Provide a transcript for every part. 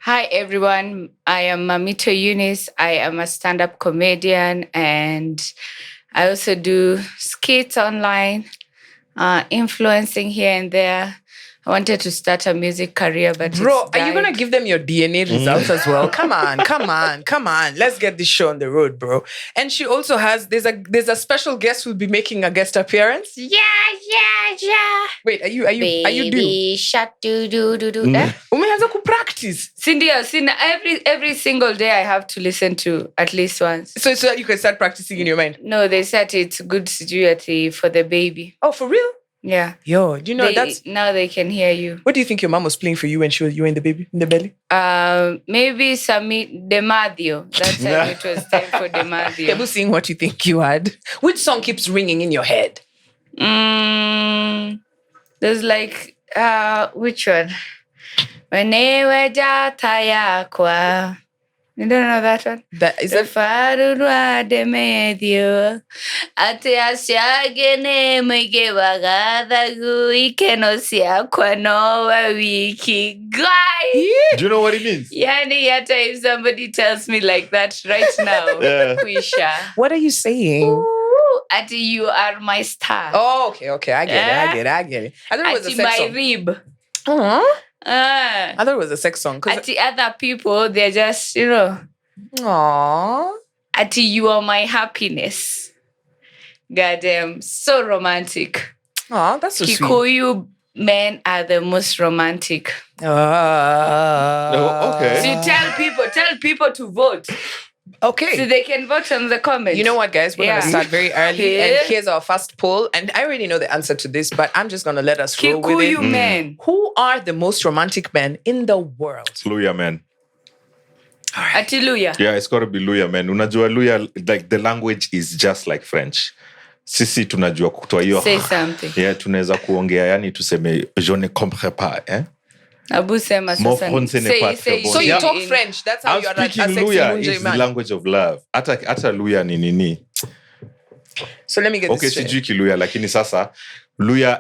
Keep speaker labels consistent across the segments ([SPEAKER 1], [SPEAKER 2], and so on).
[SPEAKER 1] Hi everyone, I am Mammito Eunice. I am a stand-up comedian and I also do skits online, influencing here and there. I wanted to start a music career, but
[SPEAKER 2] Bro, are you going to give them your DNA results as well? Come on. Let's get this show on the road, bro. And she also has, there's a special guest who'll be making a guest appearance.
[SPEAKER 1] Yeah.
[SPEAKER 2] Wait, are you due?
[SPEAKER 1] Baby shark do.
[SPEAKER 2] Umeanza ku practice.
[SPEAKER 1] Sindio, every single day I have to listen to at least once.
[SPEAKER 2] So that you can start practicing in your mind.
[SPEAKER 1] No, they said it's good security for the baby.
[SPEAKER 2] Oh, for real?
[SPEAKER 1] Yeah.
[SPEAKER 2] Yo, do you know
[SPEAKER 1] now they can hear you.
[SPEAKER 2] What do you think your mom was playing for you when you were in the belly?
[SPEAKER 1] Maybe Demadio. That time it was time for Demadio.
[SPEAKER 2] People seeing what you think you had. Which song keeps ringing in your head?
[SPEAKER 1] There's like which one? Wenewe jata yakwa. You don't know that one?
[SPEAKER 2] That is it.
[SPEAKER 1] Farurwa de medio. Ate asiagene mege wagada guike no siakwa no wiki. Guy!
[SPEAKER 3] Do you know what it means?
[SPEAKER 1] Yani yata if somebody tells me like that right now, Quisha.
[SPEAKER 2] What are you saying?
[SPEAKER 1] Ooh, Ati, you are my star.
[SPEAKER 2] Oh, okay. I get it. I thought it was a
[SPEAKER 1] Ati,
[SPEAKER 2] sex
[SPEAKER 1] my
[SPEAKER 2] song.
[SPEAKER 1] rib.
[SPEAKER 2] Uh-huh. I thought it was a sex song.
[SPEAKER 1] Ati, other people, they're just,
[SPEAKER 2] Aww.
[SPEAKER 1] Ati, you are my happiness. Goddamn, so romantic.
[SPEAKER 2] Aw, that's so sweet.
[SPEAKER 1] Kikuyu men are the most romantic.
[SPEAKER 3] Okay.
[SPEAKER 1] So you tell people to vote.
[SPEAKER 2] Okay.
[SPEAKER 1] So they can vote on the comments.
[SPEAKER 2] You know what, guys? We're going to start very early. And here's our first poll. And I already know the answer to this, but I'm just going to let us roll with it.
[SPEAKER 1] Kikuyu men.
[SPEAKER 2] Who are the most romantic men in the world?
[SPEAKER 3] Luya, man.
[SPEAKER 2] All right.
[SPEAKER 1] Ati Luya.
[SPEAKER 3] Yeah, it's got to be Luya, man. Unajua Luya, like the language is just like French. Sisi tunajua kutoa hiyo.
[SPEAKER 1] Say something.
[SPEAKER 3] Yeah, tunaweza kuongea yani tuseme je ne comprends pas,
[SPEAKER 1] Abu sema
[SPEAKER 3] Mon
[SPEAKER 1] sasa.
[SPEAKER 3] français n'est pas très bon.
[SPEAKER 2] So you talk French. That's how
[SPEAKER 3] I'm
[SPEAKER 2] you're
[SPEAKER 3] speaking
[SPEAKER 2] a sexy
[SPEAKER 3] Luya.
[SPEAKER 2] Munje
[SPEAKER 3] It's
[SPEAKER 2] man.
[SPEAKER 3] the language of love. Hata Luya ni nini.
[SPEAKER 2] So let me get
[SPEAKER 3] this
[SPEAKER 2] straight.
[SPEAKER 3] Okay, sijui Kiluya lakini sasa Luya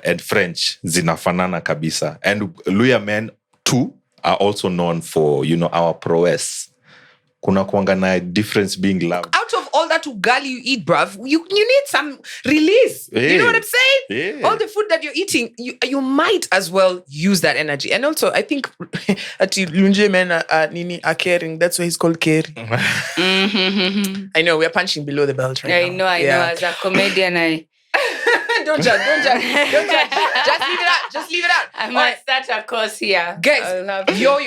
[SPEAKER 3] and French zinafanana kabisa. And Luya men too are also known for, our prowess. Kuna kuanga na difference being loved.
[SPEAKER 2] Out of all that ugali you eat, bruv, you need some release.
[SPEAKER 3] Yeah.
[SPEAKER 2] You know what I'm saying?
[SPEAKER 3] Yeah.
[SPEAKER 2] All the food that you're eating, you might as well use that energy. And also, I think ati lunje men are caring. That's why he's called caring. I know we're punching below the belt right now.
[SPEAKER 1] I know. As a comedian,
[SPEAKER 2] Don't judge. Just leave it out.
[SPEAKER 1] I might start a course here.
[SPEAKER 2] Guys, yo.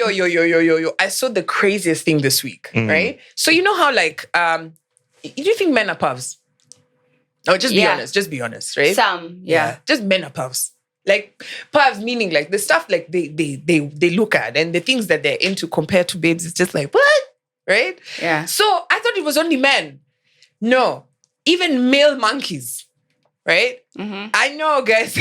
[SPEAKER 2] I saw the craziest thing this week, right? So you know how do you think men are puffs? Oh, just be honest, right?
[SPEAKER 1] Some, yeah.
[SPEAKER 2] Just men are puffs. Like puffs meaning like the stuff like they look at and the things that they're into compared to babes, it's just like, what? Right?
[SPEAKER 1] Yeah.
[SPEAKER 2] So I thought it was only men. No, even male monkeys. Right?
[SPEAKER 1] Mm-hmm.
[SPEAKER 2] I know, guys.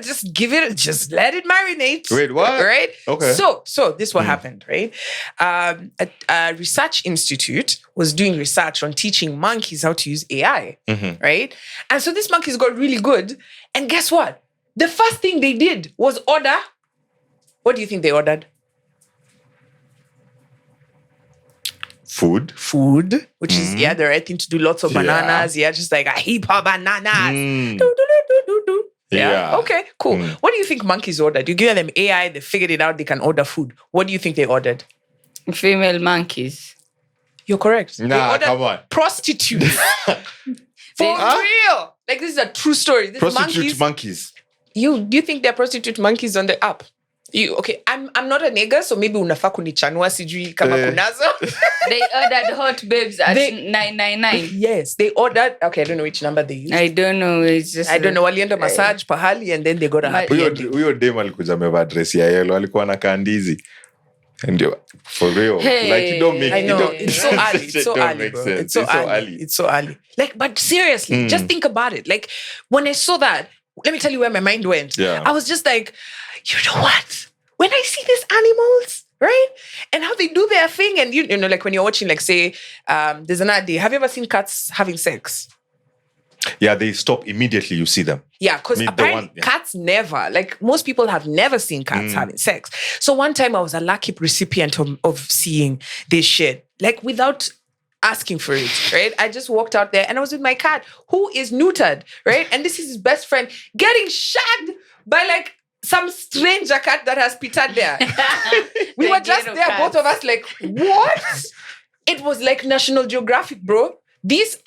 [SPEAKER 2] Just let it marinate.
[SPEAKER 3] Wait, what?
[SPEAKER 2] Right?
[SPEAKER 3] Okay.
[SPEAKER 2] So this is what happened, right? A research institute was doing research on teaching monkeys how to use AI, right? And so these monkeys got really good. And guess what? The first thing they did was order. What do you think they ordered? Food, which is the right thing to do. Lots of bananas. Yeah, just like a heap of bananas. Yeah. Okay, cool. What do you think monkeys ordered? You give them AI, they figured it out, they can order food. What do you think they ordered?
[SPEAKER 1] Female monkeys.
[SPEAKER 2] You're correct.
[SPEAKER 3] Nah, come on.
[SPEAKER 2] Prostitutes. For real. Like, this is a true story. This
[SPEAKER 3] Prostitute monkeys.
[SPEAKER 2] You think they're prostitute monkeys on the app? I'm not a nigger, so maybe unafaa kunichanua sijui kama kunazo.
[SPEAKER 1] They ordered hot babes at 999.
[SPEAKER 2] Yes, they ordered. Okay, I don't know which number they used.
[SPEAKER 1] I don't know. It's just
[SPEAKER 2] I don't know. Walienda massage pahali and then they got a happy ending.
[SPEAKER 3] Huyo dem alikuja amevaa dress ya yellow, alikuwa na kandizi. And for real, like you don't make.
[SPEAKER 2] I know
[SPEAKER 3] it's
[SPEAKER 2] so early. It's so early, bro. It's so early. Like, but seriously, just think about it. Like, when I saw that, let me tell you where my mind went.
[SPEAKER 3] Yeah.
[SPEAKER 2] I was just like, you know what? When I see these animals, right? And how they do their thing, and you know, like when you're watching, like say, there's an idea. Have you ever seen cats having sex?
[SPEAKER 3] Yeah, they stop immediately. You see them.
[SPEAKER 2] Yeah, because
[SPEAKER 3] Me, the
[SPEAKER 2] apparently
[SPEAKER 3] one- yeah.
[SPEAKER 2] cats never, like most people have never seen cats having sex. So one time I was a lucky recipient of seeing this shit, like without asking for it, right? I just walked out there and I was with my cat who is neutered, right? And this is his best friend getting shagged by like some stranger cat that has pitted there. We
[SPEAKER 1] The
[SPEAKER 2] were just
[SPEAKER 1] ghetto
[SPEAKER 2] there,
[SPEAKER 1] cats.
[SPEAKER 2] both of us like, what? It was like National Geographic, bro. These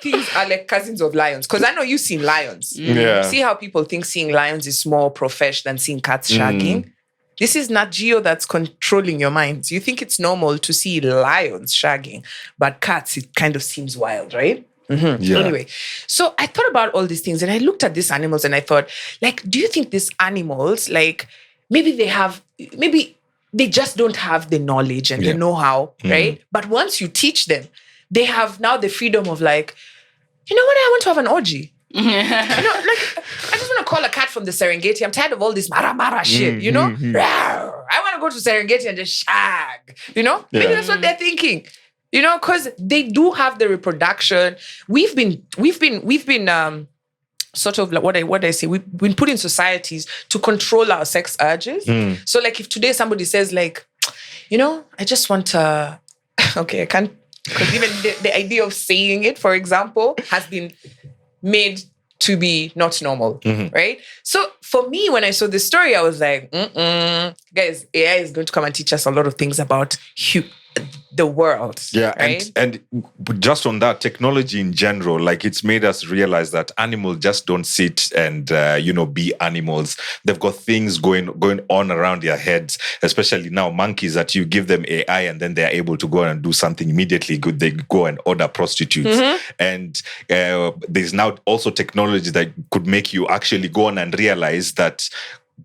[SPEAKER 2] things are like cousins of lions. Because I know you've seen lions.
[SPEAKER 3] Yeah.
[SPEAKER 2] See how people think seeing lions is more profesh than seeing cats shagging? This is not Geo that's controlling your minds. You think it's normal to see lions shagging, but cats, it kind of seems wild, right?
[SPEAKER 3] Yeah.
[SPEAKER 2] Anyway, so I thought about all these things and I looked at these animals and I thought, like, do you think these animals, like, maybe they just don't have the knowledge and the know-how, right? But once you teach them, they have now the freedom of like, you know what, I want to have an orgy. You know, like, I just want to call a cat from the Serengeti. I'm tired of all this mara shit, you know? Rawr. I want to go to Serengeti and just shag, you know? Maybe that's what they're thinking, you know? Because they do have the reproduction. We've been sort of like what I say, we've been put in societies to control our sex urges. So like if today somebody says like, you know, I just want to, okay, I can't, because even the idea of saying it, for example, has been made to be not normal, right? So for me, when I saw this story, I was like, guys, AI is going to come and teach us a lot of things about the world.
[SPEAKER 3] Yeah,
[SPEAKER 2] right?
[SPEAKER 3] and just on that, technology in general, like it's made us realize that animals just don't sit and be animals. They've got things going on around their heads, especially now monkeys that you give them AI and then they're able to go and do something immediately good. They go and order prostitutes. And there's now also technology that could make you actually go on and realize that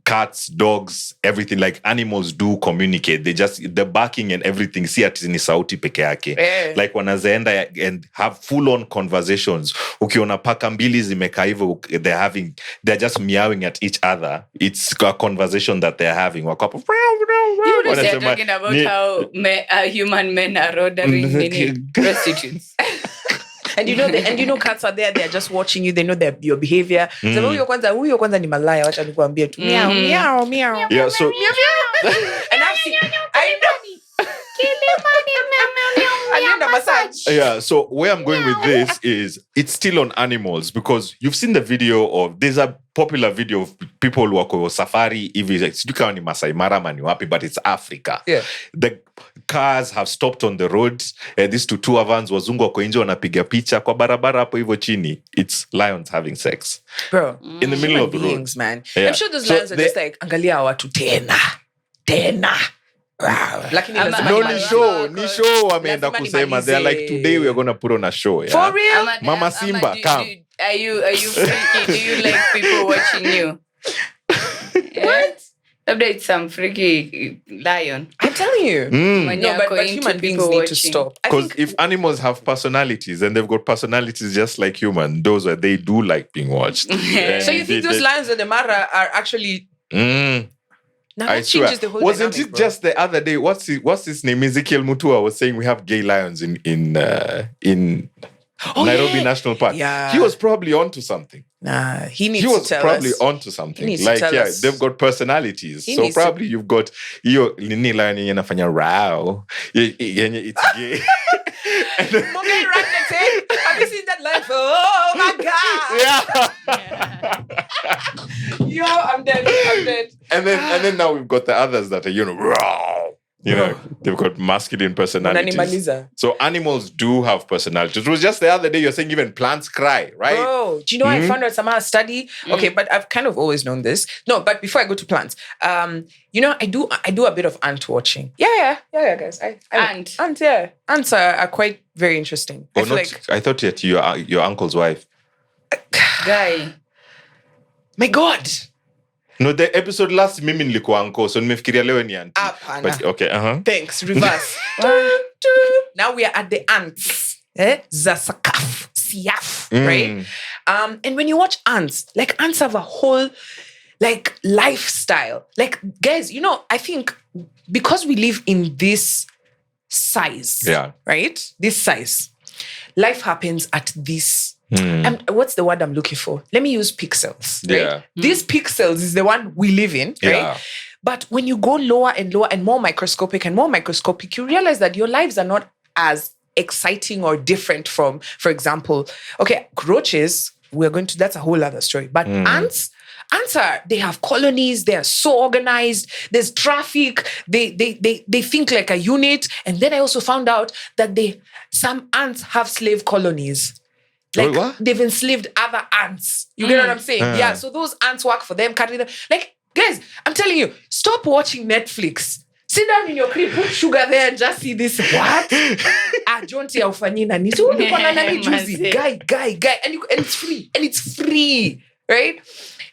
[SPEAKER 3] cats, dogs, everything, like animals do communicate. The barking and everything, si ati ni sauti peke yake. Like wanazaenda and have full-on conversations. Ukiona paka mbili zimekaa hivyo, they're just meowing at each other. It's a conversation that they're having. Wako hapo,
[SPEAKER 1] They're talking about how human men are ordering prostitutes.
[SPEAKER 2] And you know cats are there, they're just watching you, they know your behavior. So huyo kwanza ni malaya, wacha nikuambie tu. Meow, meow, meow.
[SPEAKER 3] Yeah, so
[SPEAKER 2] And I've seen, I know. Massage.
[SPEAKER 3] Yeah, so where I'm going with this is it's still on animals, because you've seen the video there's a popular video of people who are safari, if it's ni Masai Mara mani wapi, but it's Africa.
[SPEAKER 2] Yeah.
[SPEAKER 3] The cars have stopped on the road. These two vans, wazungu wako nje wanapiga picha kwa barabara hapo hivyo chini. It's lions having sex.
[SPEAKER 2] Bro,
[SPEAKER 3] in the middle of the road.
[SPEAKER 2] beings, man.
[SPEAKER 3] Yeah.
[SPEAKER 2] I'm sure those lions are just like, angalia watu tena. Wow. Lakini lazima
[SPEAKER 3] ni show wameenda
[SPEAKER 2] Lazima
[SPEAKER 3] kusema. They're like, today we are going to put on a show. Yeah?
[SPEAKER 2] For real?
[SPEAKER 3] Mama Simba, come.
[SPEAKER 1] Are you freaky? Do you like people watching you? What? Maybe it's some freaky lion.
[SPEAKER 2] I'm telling you.
[SPEAKER 1] When
[SPEAKER 2] No,
[SPEAKER 1] you're
[SPEAKER 2] but
[SPEAKER 1] going
[SPEAKER 2] human
[SPEAKER 1] to
[SPEAKER 2] beings
[SPEAKER 1] people
[SPEAKER 2] need to
[SPEAKER 1] watching.
[SPEAKER 2] stop. I
[SPEAKER 3] Because
[SPEAKER 2] think
[SPEAKER 3] if animals have personalities and they've got personalities just like human, those where they do like being watched. And
[SPEAKER 2] so. You think those lions of the Mara are actually? Now
[SPEAKER 3] I
[SPEAKER 2] that
[SPEAKER 3] swear.
[SPEAKER 2] changes the whole
[SPEAKER 3] Wasn't
[SPEAKER 2] dynamic,
[SPEAKER 3] it
[SPEAKER 2] bro.
[SPEAKER 3] just the other day? What's his name? Ezekiel Mutua was saying we have gay lions in Nairobi
[SPEAKER 2] yeah.
[SPEAKER 3] National Park.
[SPEAKER 2] Yeah.
[SPEAKER 3] He was probably onto something.
[SPEAKER 2] Nah, he needs
[SPEAKER 3] He
[SPEAKER 2] to
[SPEAKER 3] was
[SPEAKER 2] tell
[SPEAKER 3] probably
[SPEAKER 2] us.
[SPEAKER 3] onto something.
[SPEAKER 2] He needs to
[SPEAKER 3] Like,
[SPEAKER 2] tell
[SPEAKER 3] yeah,
[SPEAKER 2] us.
[SPEAKER 3] they've got personalities.
[SPEAKER 2] He
[SPEAKER 3] So
[SPEAKER 2] needs to-
[SPEAKER 3] probably you've got hiyo nini lion yenye inafanya row. Yenye it's gay. And then-
[SPEAKER 2] Morgan Ragnate, have you seen that lion? Oh my god!
[SPEAKER 3] yeah.
[SPEAKER 2] Yo, I'm dead.
[SPEAKER 3] And then now we've got the others that are, raw. They've got masculine personalities.
[SPEAKER 2] Unanimaliza.
[SPEAKER 3] So animals do have personalities. It was just the other day you're saying even plants cry, right?
[SPEAKER 2] Bro, do you know I found out somehow a study? Okay, but I've kind of always known this. No, but before I go to plants, I do a bit of ant watching. Yeah, guys.
[SPEAKER 1] Ant?
[SPEAKER 2] Ants are quite very interesting. I feel like,
[SPEAKER 3] I thought that your uncle's wife.
[SPEAKER 1] Guy.
[SPEAKER 2] my God.
[SPEAKER 3] No, the episode last mimi nilikuwa uncle, so nimefikiria leo ni auntie.
[SPEAKER 2] Hapana.
[SPEAKER 3] But okay,
[SPEAKER 2] Thanks, reverse. Now we are at the ants. Za sakaf, siaf, right? And when you watch ants, like ants have a whole like lifestyle. Like, guys, I think because we live in this size,
[SPEAKER 3] Yeah.
[SPEAKER 2] right? This size, life happens at this And what's the word I'm looking for? Let me use pixels. Right?
[SPEAKER 3] Yeah.
[SPEAKER 2] These pixels is the one we live in, right?
[SPEAKER 3] Yeah.
[SPEAKER 2] But when you go lower and lower and more microscopic, you realize that your lives are not as exciting or different from, for example, okay, roaches, that's a whole other story. But ants they have colonies, they are so organized, there's traffic, they think like a unit. And then I also found out that some ants have slave colonies. Like,
[SPEAKER 3] what?
[SPEAKER 2] they've enslaved other ants. You get what I'm saying? Yeah, so those ants work for them, carry them. Like, guys, I'm telling you, stop watching Netflix. Sit down in your crib, put sugar there, and just see this. What? Jonti haufanyi nani. So you want nani juicy? Guy. And it's free. And it's free. Right?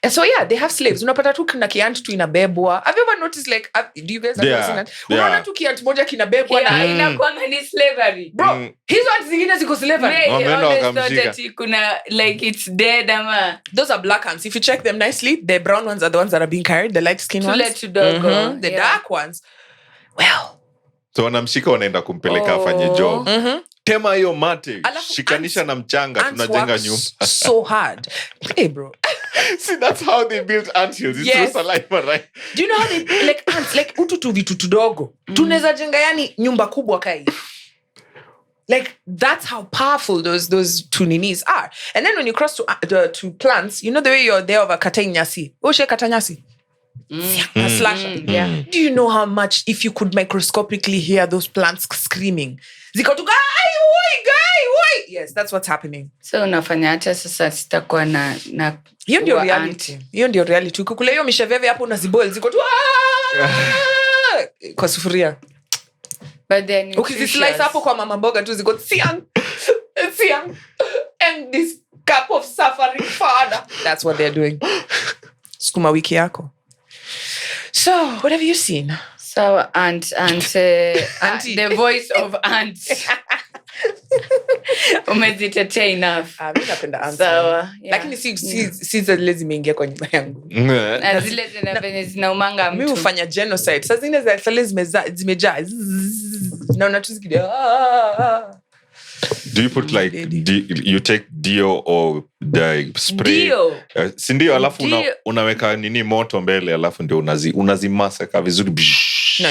[SPEAKER 2] And so, yeah, they have slaves. Unapata tu kuna kiant tu inabebwa. Have you ever noticed, like, do you guys have ever seen that? Unaona tu kiant moja kinabebwa na
[SPEAKER 1] inakuanga ni slavery.
[SPEAKER 2] Bro, hizo ant zingine ziko slavery.
[SPEAKER 1] I always thought that kuna, like, it's dead ama.
[SPEAKER 2] Those are black ants. If you check them nicely, the brown ones are the ones that are being carried, the light skin ones. The dark ones. Well.
[SPEAKER 3] So wanamshika wanaenda kumpeleka afanye job. Tema hiyo mate, shikanisha na mchanga, tunajenga nyumba.
[SPEAKER 2] So hard. Hey, bro.
[SPEAKER 3] See, that's how they build anthills. It's through saliva, right?
[SPEAKER 2] Do you know how they, like, ants, like, utu vitu tudogo. Tuneza jenga yani nyumba kubwa kai. Like, that's how powerful those tuninis are. And then when you cross to plants, you know the way you're there over kata nyasi. Oshe kata nyasi. Slasher.
[SPEAKER 1] Yeah.
[SPEAKER 2] Do you know how much, if you could microscopically hear those plants screaming? Ziko tu guy. Yes, that's what's happening.
[SPEAKER 1] So unafanya hata sasa sitakuwa na
[SPEAKER 2] hiyo ndio reality. Hiyo ndio reality. Ukikula hiyo misheveve hapo unaziboil ziko tu kwa sufuria.
[SPEAKER 1] But then
[SPEAKER 2] ukizislice hapo kwa mama mboga tu ziko siang. And this cup of suffering father. That's what they're doing. Sukuma wiki yako. So, what have you seen?
[SPEAKER 1] So, the voice of ants. Umezitetea enough.
[SPEAKER 2] Mimi napenda ants.
[SPEAKER 1] So,
[SPEAKER 2] lakini si zile zimeingia kwa nyumba yangu.
[SPEAKER 1] Na zile zinaumanga mtu.
[SPEAKER 2] Mimi hufanya genocide. Sasa zingine za zile zimejaa. Na unatusikia.
[SPEAKER 3] Do you put like you take Dio or the spray?
[SPEAKER 1] Dio.
[SPEAKER 3] Sindio alafu unaweka nini moto mbele alafu ndio unazimasaka vizuri.
[SPEAKER 2] No,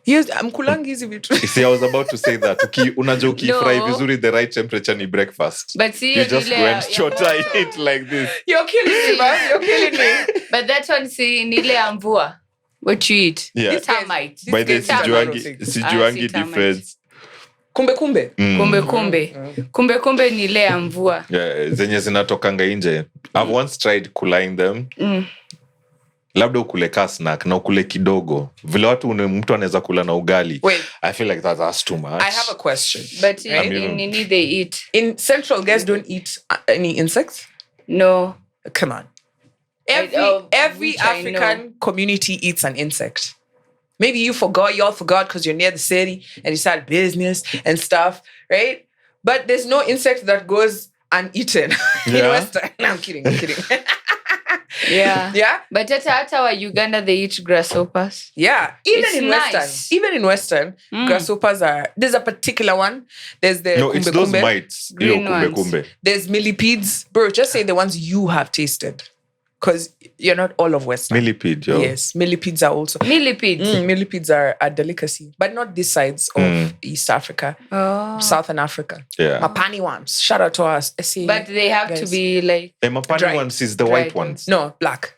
[SPEAKER 2] Yes, mkulangi hizi vitu.
[SPEAKER 3] See, I was about to say that. Unajua ukifry vizuri the right temperature ni breakfast.
[SPEAKER 1] But see,
[SPEAKER 3] you just went shorter it like this.
[SPEAKER 2] You're killing me, man. You're killing me.
[SPEAKER 1] But that one see nile amvua. What you eat?
[SPEAKER 3] Yeah.
[SPEAKER 1] It's termite.
[SPEAKER 3] By the sijuangi difference.
[SPEAKER 2] Kumbe.
[SPEAKER 1] Kumbe ni ile ya mvua.
[SPEAKER 3] Yeah, zenye zinatokanga nje. I've once tried kuline them. Labda ukule ka snack na ukule kidogo. Vile mtu anaweza kula na ugali.
[SPEAKER 2] Wait.
[SPEAKER 3] I feel like that's too much.
[SPEAKER 2] I have a question.
[SPEAKER 1] But in they eat.
[SPEAKER 2] In Central, guys don't eat any insects?
[SPEAKER 1] No.
[SPEAKER 2] Come on. Every African community eats an insect. Maybe y'all forgot because you're near the city and you start business and stuff, right? But there's no insect that goes uneaten in Western. No, I'm kidding.
[SPEAKER 1] Yeah.
[SPEAKER 2] Yeah?
[SPEAKER 1] But hata wa Uganda, they eat grasshoppers.
[SPEAKER 2] Yeah. Even in Western, grasshoppers are... There's a particular one. There's the
[SPEAKER 3] No, it's those mites.
[SPEAKER 1] Green ones.
[SPEAKER 2] There's millipedes. Bro, just say the ones you have tasted. Because you're not all of Western.
[SPEAKER 3] Millipede, yo.
[SPEAKER 2] Yes, millipedes are also... Millipedes are a delicacy. But not this sides of East Africa.
[SPEAKER 1] Oh.
[SPEAKER 2] Southern Africa.
[SPEAKER 3] Yeah.
[SPEAKER 2] Mapani worms. Shout out to us.
[SPEAKER 1] But they have to be like...
[SPEAKER 3] Mapani ones is the white ones.
[SPEAKER 2] No, black.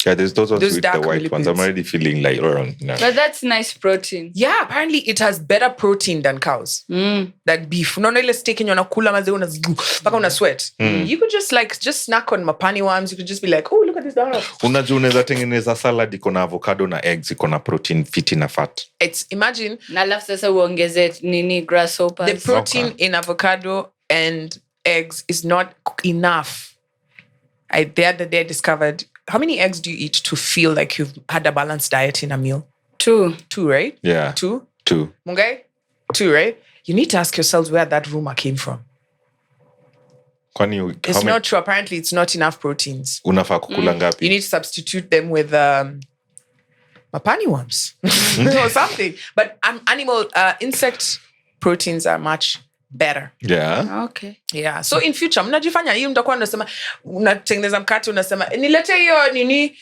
[SPEAKER 3] Yeah, there's those ones with the white
[SPEAKER 2] millipedes.
[SPEAKER 3] ones. I'm already feeling like... No.
[SPEAKER 1] But that's nice protein.
[SPEAKER 2] Yeah, apparently it has better protein than cows. Than beef. Unaona ile steak yenye unakula maze mpaka una sweat. You could just snack on mapani worms. You could just be like, oh, look at this.
[SPEAKER 3] Unajua unaweza tengeneza salad iko na avocado na eggs iko na protein fit na fat.
[SPEAKER 2] Imagine.
[SPEAKER 1] Na alafu sasa uongeze nini grasshoppers.
[SPEAKER 2] The protein in avocado and eggs is not enough. The other day I discovered, how many eggs do you eat to feel like you've had a balanced diet in a meal? 2, right?
[SPEAKER 3] Yeah.
[SPEAKER 2] 2?
[SPEAKER 3] 2.
[SPEAKER 2] Mungai? 2, right? You need to ask yourselves where that rumor came from. It's not true. Apparently, it's not enough proteins.
[SPEAKER 3] Unafaa kukula ngapi?
[SPEAKER 2] You need to substitute them with mapani worms or something. But insect proteins are much better.
[SPEAKER 3] Yeah.
[SPEAKER 1] Okay.
[SPEAKER 2] Yeah. So in future, mnajifanya hii mtakuwa unasema unatengeneza mkate unasema nilete hiyo nini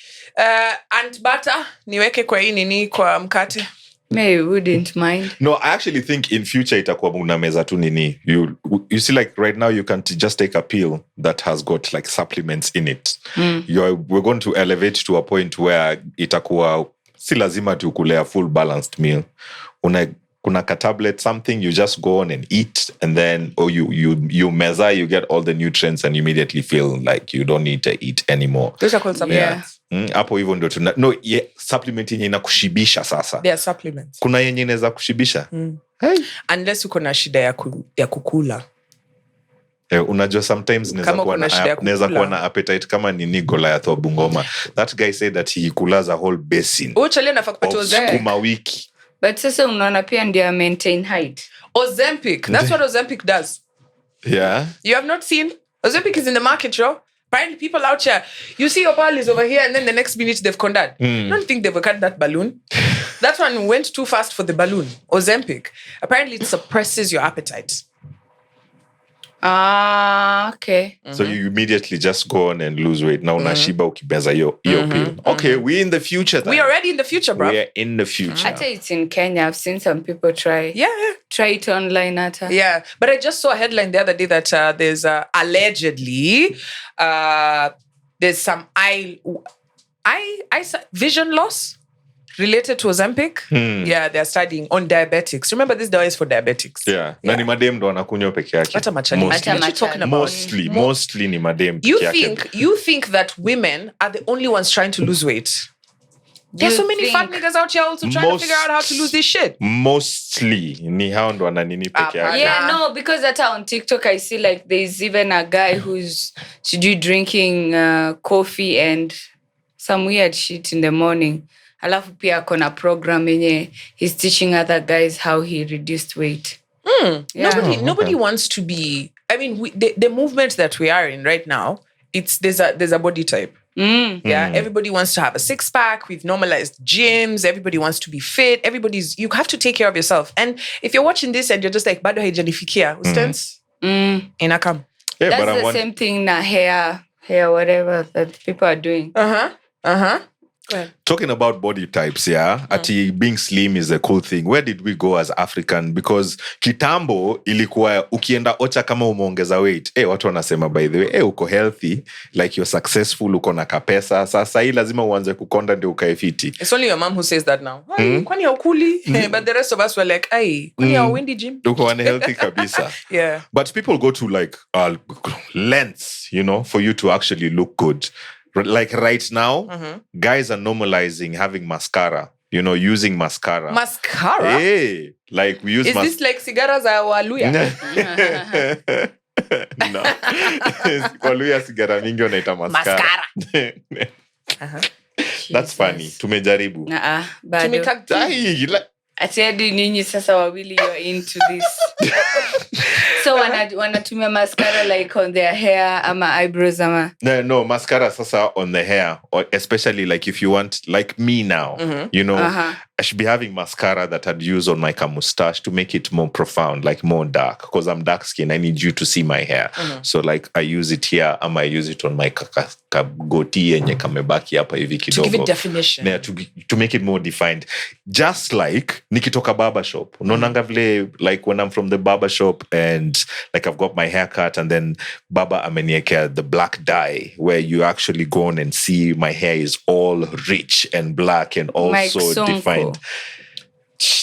[SPEAKER 2] ant butter niweke kwa hii nini kwa mkate.
[SPEAKER 1] Maybe wouldn't mind.
[SPEAKER 3] No, I actually think in future itakuwa unameza tu nini. You see, like right now you can just take a pill that has got like supplements in it. We're going to elevate to a point where itakuwa si lazima tu kulea full balanced meal. Kuna ka tablet something, you just go on and eat, and then you measure, you get all the nutrients and you immediately feel like you don't need to eat anymore.
[SPEAKER 2] Those are called supplements.
[SPEAKER 3] Hapo hivyo ndio supplement yenye inakushibisha sasa.
[SPEAKER 2] They are supplements.
[SPEAKER 3] Kuna yenye inaweza kushibisha. Hey.
[SPEAKER 2] Unless uko na shida ya kukula.
[SPEAKER 3] Unajua sometimes naweza kuwa na appetite kama nini Goliath wa Bungoma. That guy said that he kulaza a whole basin.
[SPEAKER 2] Uchale nafaa kupata
[SPEAKER 3] sukuma wiki.
[SPEAKER 1] But sasa unaona pia ndio maintain height.
[SPEAKER 2] Ozempic. That's what Ozempic does.
[SPEAKER 3] Yeah.
[SPEAKER 2] You have not seen? Ozempic is in the market, yo. Apparently people out here, you see your ball is over here and then the next minute they've condemned. I don't think they've cut that balloon. That one went too fast for the balloon. Ozempic. Apparently it suppresses your appetite.
[SPEAKER 1] Okay.
[SPEAKER 3] So you immediately just go on and lose weight. Now unashiba ukibeza yo pill. Okay, we're in the future then.
[SPEAKER 2] We are already in the future, bro.
[SPEAKER 3] We are in the future.
[SPEAKER 1] I tell you, it's in Kenya. I've seen some people try.
[SPEAKER 2] Yeah.
[SPEAKER 1] Try it online ata.
[SPEAKER 2] Yeah. But I just saw a headline the other day that there's allegedly there's some eye vision loss related to Ozempic. Yeah, they're studying on diabetics. Remember, this dye is for diabetics.
[SPEAKER 3] Yeah. Na ni madem ndo wanakunywa peke yake.
[SPEAKER 2] Hata machali. What you talking about?
[SPEAKER 3] Mostly ni madem peke yake.
[SPEAKER 2] You think that women are the only ones trying to lose weight? There's so many fat niggas out here also trying to figure out how to lose this shit.
[SPEAKER 3] Mostly ni hao ndo wananini peke yake.
[SPEAKER 1] Yeah, no, because that on TikTok I see like there's even a guy who's drinking coffee and some weird shit in the morning. Alafu pia kona program yenye he's teaching other guys how he reduced weight.
[SPEAKER 2] Yeah. Nobody wants to be. I mean, the movement that we are in right now, there's a body type. Yeah, everybody wants to have a six-pack. We've normalized gyms. Everybody wants to be fit. You have to take care of yourself. And if you're watching this and you're just like, bado haijanifikia, ustens? Inakam.
[SPEAKER 3] Yeah,
[SPEAKER 1] that's the same thing na hair, whatever that people are doing.
[SPEAKER 2] Go ahead.
[SPEAKER 3] Talking about body types, ati being slim is a cool thing. Where did we go as African? Because kitambo ilikuwa ukienda ocha kama umeongeza weight. Watu wanasema by the way, uko healthy, like you're successful, uko na kapesa. Sasa hii lazima uanze kukonda ndio ukae fiti.
[SPEAKER 2] It's only your mom who says that now. Kwani haukuli? But the rest of us were like, kwani hauendi gym?
[SPEAKER 3] Uko unhealthy kabisa.
[SPEAKER 2] Yeah.
[SPEAKER 3] But people go to like lengths, for you to actually look good. Like right now, guys are normalizing having mascara. Using mascara.
[SPEAKER 2] Mascara?
[SPEAKER 3] Hey, like we use.
[SPEAKER 2] Is this like cigaras or Waluya?
[SPEAKER 3] No. Waluya sigara mingi wanaita mascara. That's funny. Tumejaribu.
[SPEAKER 1] Bado. Ati hadi ninyi sasa wawili you're into this. So wanatumia mascara like on their hair ama eyebrows ama? No,
[SPEAKER 3] mascara sasa on the hair, or especially like if you want, like me now, I should be having mascara that I'd use on my mustache to make it more profound, like more dark, because I'm dark skin. I need you to see my hair. So like I use it here, I use it on my goatee yenye kamebaki hapa hivi kidogo.
[SPEAKER 2] To give it definition.
[SPEAKER 3] Yeah, to make it more defined. Just like nikitoka barber shop. Unaonanga vile, like when I'm from the barber shop and like I've got my hair cut and then baba ameniekea the black dye where you actually go on and see my hair is all rich and black and also defined.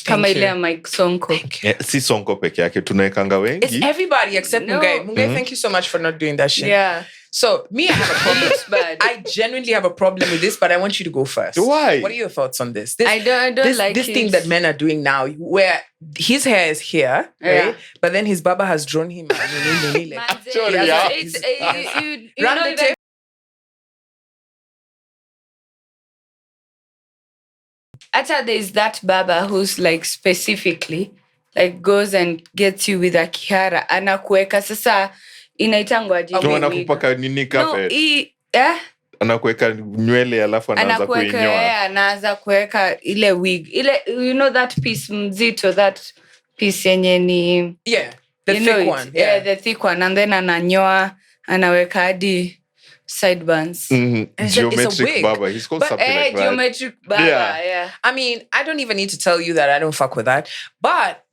[SPEAKER 1] Kama ile ya Mike Sonko.
[SPEAKER 3] Si Sonko peke yake tunaekanga wengi.
[SPEAKER 2] It's everybody except Mungai. Mungai, thank you so much for not doing that shit.
[SPEAKER 1] Yeah.
[SPEAKER 2] So, me, I have a problem.
[SPEAKER 1] Bad.
[SPEAKER 2] I genuinely have a problem with this, but I want you to go first.
[SPEAKER 3] Why?
[SPEAKER 2] What are your thoughts on this?
[SPEAKER 1] I don't like
[SPEAKER 2] this thing that men are doing now, where his hair is here, right? But then his baba has drawn him.
[SPEAKER 1] Ata there's that baba who's like specifically like goes and gets you with a kihara anakuweka sasa inaitangwa aje
[SPEAKER 3] anakupaka nini kafe anakuweka nywele alafu anaanza kuinyoa
[SPEAKER 1] anaanza kuweka ile wig ile that piece mzito that piece yenye ni
[SPEAKER 2] Yeah, the
[SPEAKER 1] you know
[SPEAKER 2] thick
[SPEAKER 1] it.
[SPEAKER 2] one.
[SPEAKER 1] Yeah, the thick one, and then ananyoa, anaweka hadi sideburns.
[SPEAKER 2] It's a
[SPEAKER 3] Geometric
[SPEAKER 2] wig.
[SPEAKER 3] barber. He's called something like that.
[SPEAKER 1] Geometric barber. Yeah.
[SPEAKER 2] I mean, I don't even need to tell you that I don't fuck with that. But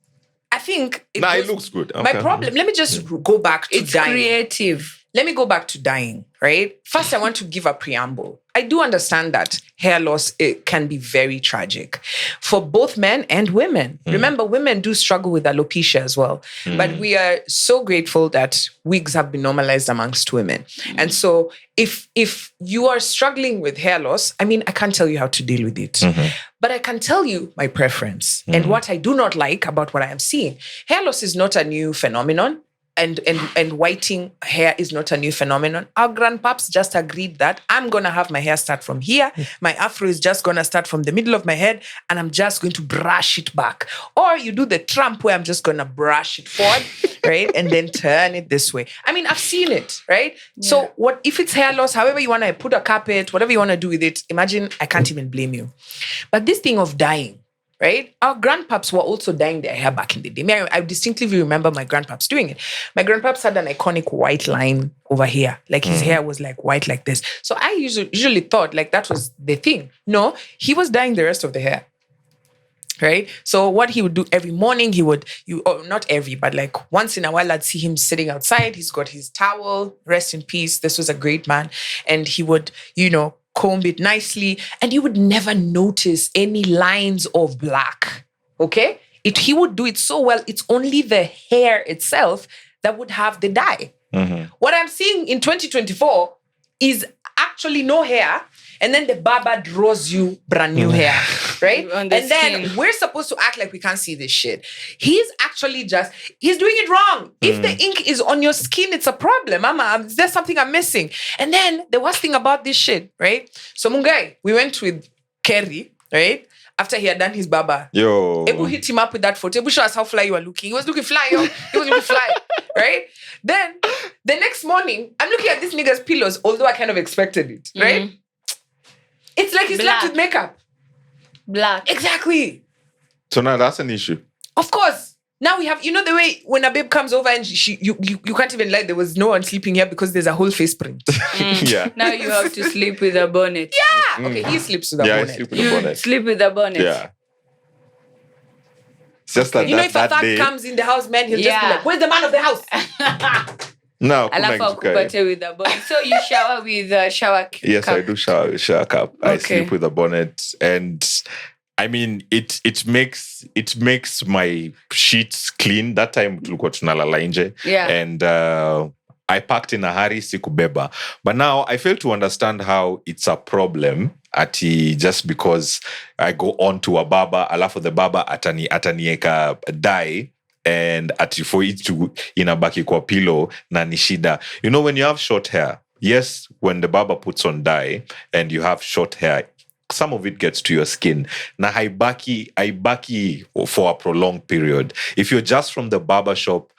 [SPEAKER 2] I think
[SPEAKER 3] It looks good.
[SPEAKER 2] My
[SPEAKER 3] Okay.
[SPEAKER 2] problem, let me just go back to
[SPEAKER 1] It's
[SPEAKER 2] dying.
[SPEAKER 1] creative.
[SPEAKER 2] Let me go back to dying, right? First, I want to give a preamble. I do understand that hair loss, it can be very tragic for both men and women. Remember, women do struggle with alopecia as well. But we are so grateful that wigs have been normalized amongst women. And so if you are struggling with hair loss, I mean, I can't tell you how to deal with it. But I can tell you my preference and what I do not like about what I am seeing. Hair loss is not a new phenomenon. And whiting hair is not a new phenomenon. Our grandpaps just agreed that I'm going to have my hair start from here. My afro is just going to start from the middle of my head and I'm just going to brush it back. Or you do the Trump where I'm just going to brush it forward, right? And then turn it this way. I mean, I've seen it, right? Yeah. So what if it's hair loss, however you want to put a carpet, whatever you want to do with it, imagine, I can't even blame you. But this thing of dyeing, right? Our grandpaps were also dyeing their hair back in the day. I distinctly remember my grandpaps doing it. My grandpaps had an iconic white line over here. Like his hair was like white like this. So I usually thought like that was the thing. No, he was dyeing the rest of the hair. Right? So what he would do every morning, not every, but like once in a while, I'd see him sitting outside. He's got his towel, rest in peace. This was a great man. And he would, comb it nicely, and you would never notice any lines of black. Okay? He would do it so well. It's only the hair itself that would have the dye. What I'm seeing in 2024 is actually no hair, and then the barber draws you brand new hair, right? And then we're supposed to act like we can't see this shit. He's actually he's doing it wrong. If the ink is on your skin, it's a problem. Mama, there's something I'm missing. And then the worst thing about this shit, right? So Mungai, we went with Kerry, right? After he had done his barber.
[SPEAKER 3] Yo.
[SPEAKER 2] Ebu hit him up with that photo. Ebu show us how fly you were looking. He was looking fly, yo. He was looking fly, right? Then, the next morning, I'm looking at this nigga's pillows, although I kind of expected it, right? It's like he slept with makeup.
[SPEAKER 1] Black.
[SPEAKER 2] Exactly.
[SPEAKER 3] So now that's an issue.
[SPEAKER 2] Of course. Now we have, the way when a babe comes over and you can't even lie, there was no one sleeping here because there's a whole face print.
[SPEAKER 3] Yeah.
[SPEAKER 1] Now you have to sleep with a bonnet.
[SPEAKER 2] Yeah. Okay, he sleeps with a bonnet.
[SPEAKER 3] Yeah, I sleep with a bonnet.
[SPEAKER 1] Sleep with a bonnet.
[SPEAKER 3] Yeah. It's just like
[SPEAKER 2] if a thug comes in the house, man, he'll just be like, where's the man of the house?
[SPEAKER 3] No,
[SPEAKER 1] alafu akupate with a bonnet. So you shower with a shower cap?
[SPEAKER 3] Yes, I do shower with shower cap.
[SPEAKER 1] Okay.
[SPEAKER 3] I sleep with a bonnet, and I mean it makes my sheets clean. That time tulikuwa tunalala nje.
[SPEAKER 1] Yeah.
[SPEAKER 3] And I packed in a hurry, sikubeba. But now I fail to understand how it's a problem just because I go on to a barber, alafu the barber atanieka dye, and for it to inabaki kwa pillow na nishida. When you have short hair, yes, when the barber puts on dye and you have short hair, some of it gets to your skin. Na haibaki for a prolonged period. If you're just from the barber shop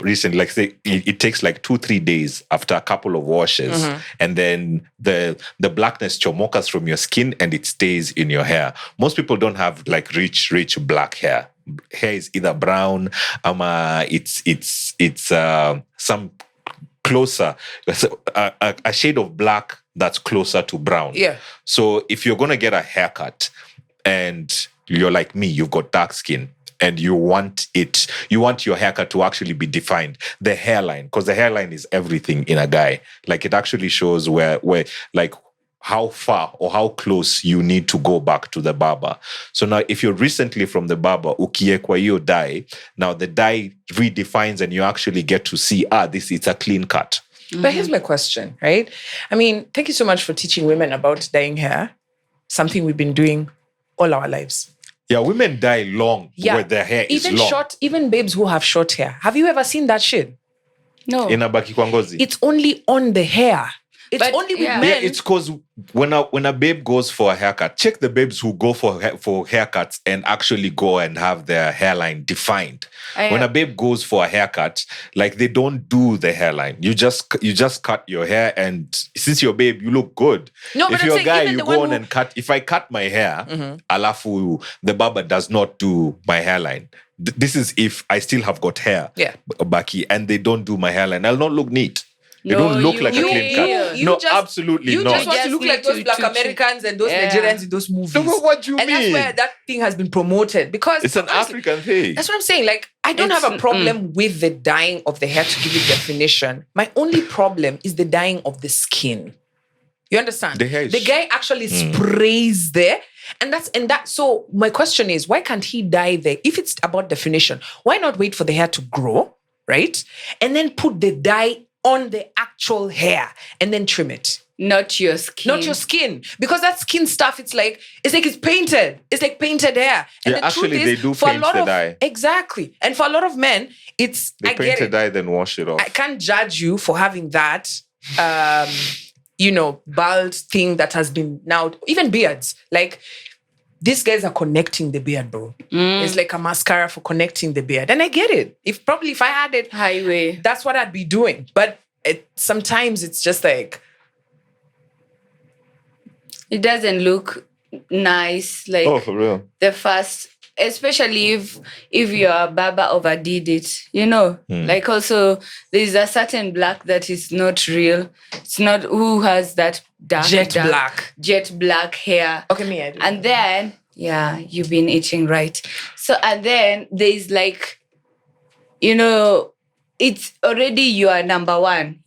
[SPEAKER 3] recently, like say it takes like 2-3 days after a couple of washes, and then the blackness chomokas from your skin and it stays in your hair. Most people don't have like rich black hair. Hair is either brown, it's some closer, a shade of black that's closer to brown.
[SPEAKER 2] Yeah.
[SPEAKER 3] So if you're gonna get a haircut and you're like me, you've got dark skin, and you want your haircut to actually be defined, the hairline, because the hairline is everything in a guy. Like it actually shows where like how far or how close you need to go back to the barber. So now if you're recently from the barber, ukiekwa hiyo dye, now the dye redefines and you actually get to see, it's a clean cut.
[SPEAKER 2] But here's my question, right? I mean, thank you so much for teaching women about dyeing hair, something we've been doing all our lives.
[SPEAKER 3] Yeah, women dye long where their hair is long.
[SPEAKER 2] Even babes who have short hair. Have you ever seen that shit?
[SPEAKER 1] No.
[SPEAKER 3] Inabaki kwa ngozi.
[SPEAKER 2] It's only on the hair. It's
[SPEAKER 1] But,
[SPEAKER 2] only with
[SPEAKER 1] yeah.
[SPEAKER 2] men.
[SPEAKER 3] Yeah, it's because when a babe goes for a haircut, check the babes who go for haircuts and actually go and have their hairline defined. When a babe goes for a haircut, like they don't do the hairline. You just cut your hair, and since you're babe, you look good.
[SPEAKER 2] No, but
[SPEAKER 3] if
[SPEAKER 2] I'm
[SPEAKER 3] you're a
[SPEAKER 2] saying
[SPEAKER 3] guy,
[SPEAKER 2] even
[SPEAKER 3] you
[SPEAKER 2] the
[SPEAKER 3] go
[SPEAKER 2] one
[SPEAKER 3] on and cut. If I cut my hair, alafu the barber does not do my hairline. This is if I still have got hair, Baki, and they don't do my hairline. I'll not look neat. They don't look like a clean cut. No, absolutely
[SPEAKER 2] you
[SPEAKER 3] not.
[SPEAKER 2] just want to look like those Black Americans and those Nigerians in those movies.
[SPEAKER 3] No, but what do you mean?
[SPEAKER 2] And that's where that thing has been promoted, because
[SPEAKER 3] it's an African thing.
[SPEAKER 2] That's what I'm saying. Like, I don't have a problem with the dyeing of the hair to give it definition. My only problem is the dyeing of the skin. You understand? The guy actually sprays there. And that. So my question is, why can't he dye there? If it's about definition, why not wait for the hair to grow, right? And then put the dye on the actual hair and then trim it.
[SPEAKER 1] Not your skin.
[SPEAKER 2] Not your skin. Because that skin stuff, it's like it's painted. It's like painted hair. And
[SPEAKER 3] yeah, actually, they do paint the dye.
[SPEAKER 2] Exactly. And for a lot of men, they
[SPEAKER 3] paint the dye, then wash it off.
[SPEAKER 2] I can't judge you for having that, bald thing that has been now, even beards. Like, these guys are connecting the beard, bro. It's like a mascara for connecting the beard. And I get it. If I had it,
[SPEAKER 1] highway,
[SPEAKER 2] that's what I'd be doing. But sometimes it's just like,
[SPEAKER 1] it doesn't look nice. Like,
[SPEAKER 3] oh, for real.
[SPEAKER 1] The first, especially if your barber overdid it, like, also there's a certain black that is not real. It's not who has that jet black hair.
[SPEAKER 2] Okay, me, I do.
[SPEAKER 1] And then, yeah, you've been eating right. So, and then there's like, it's already your number one.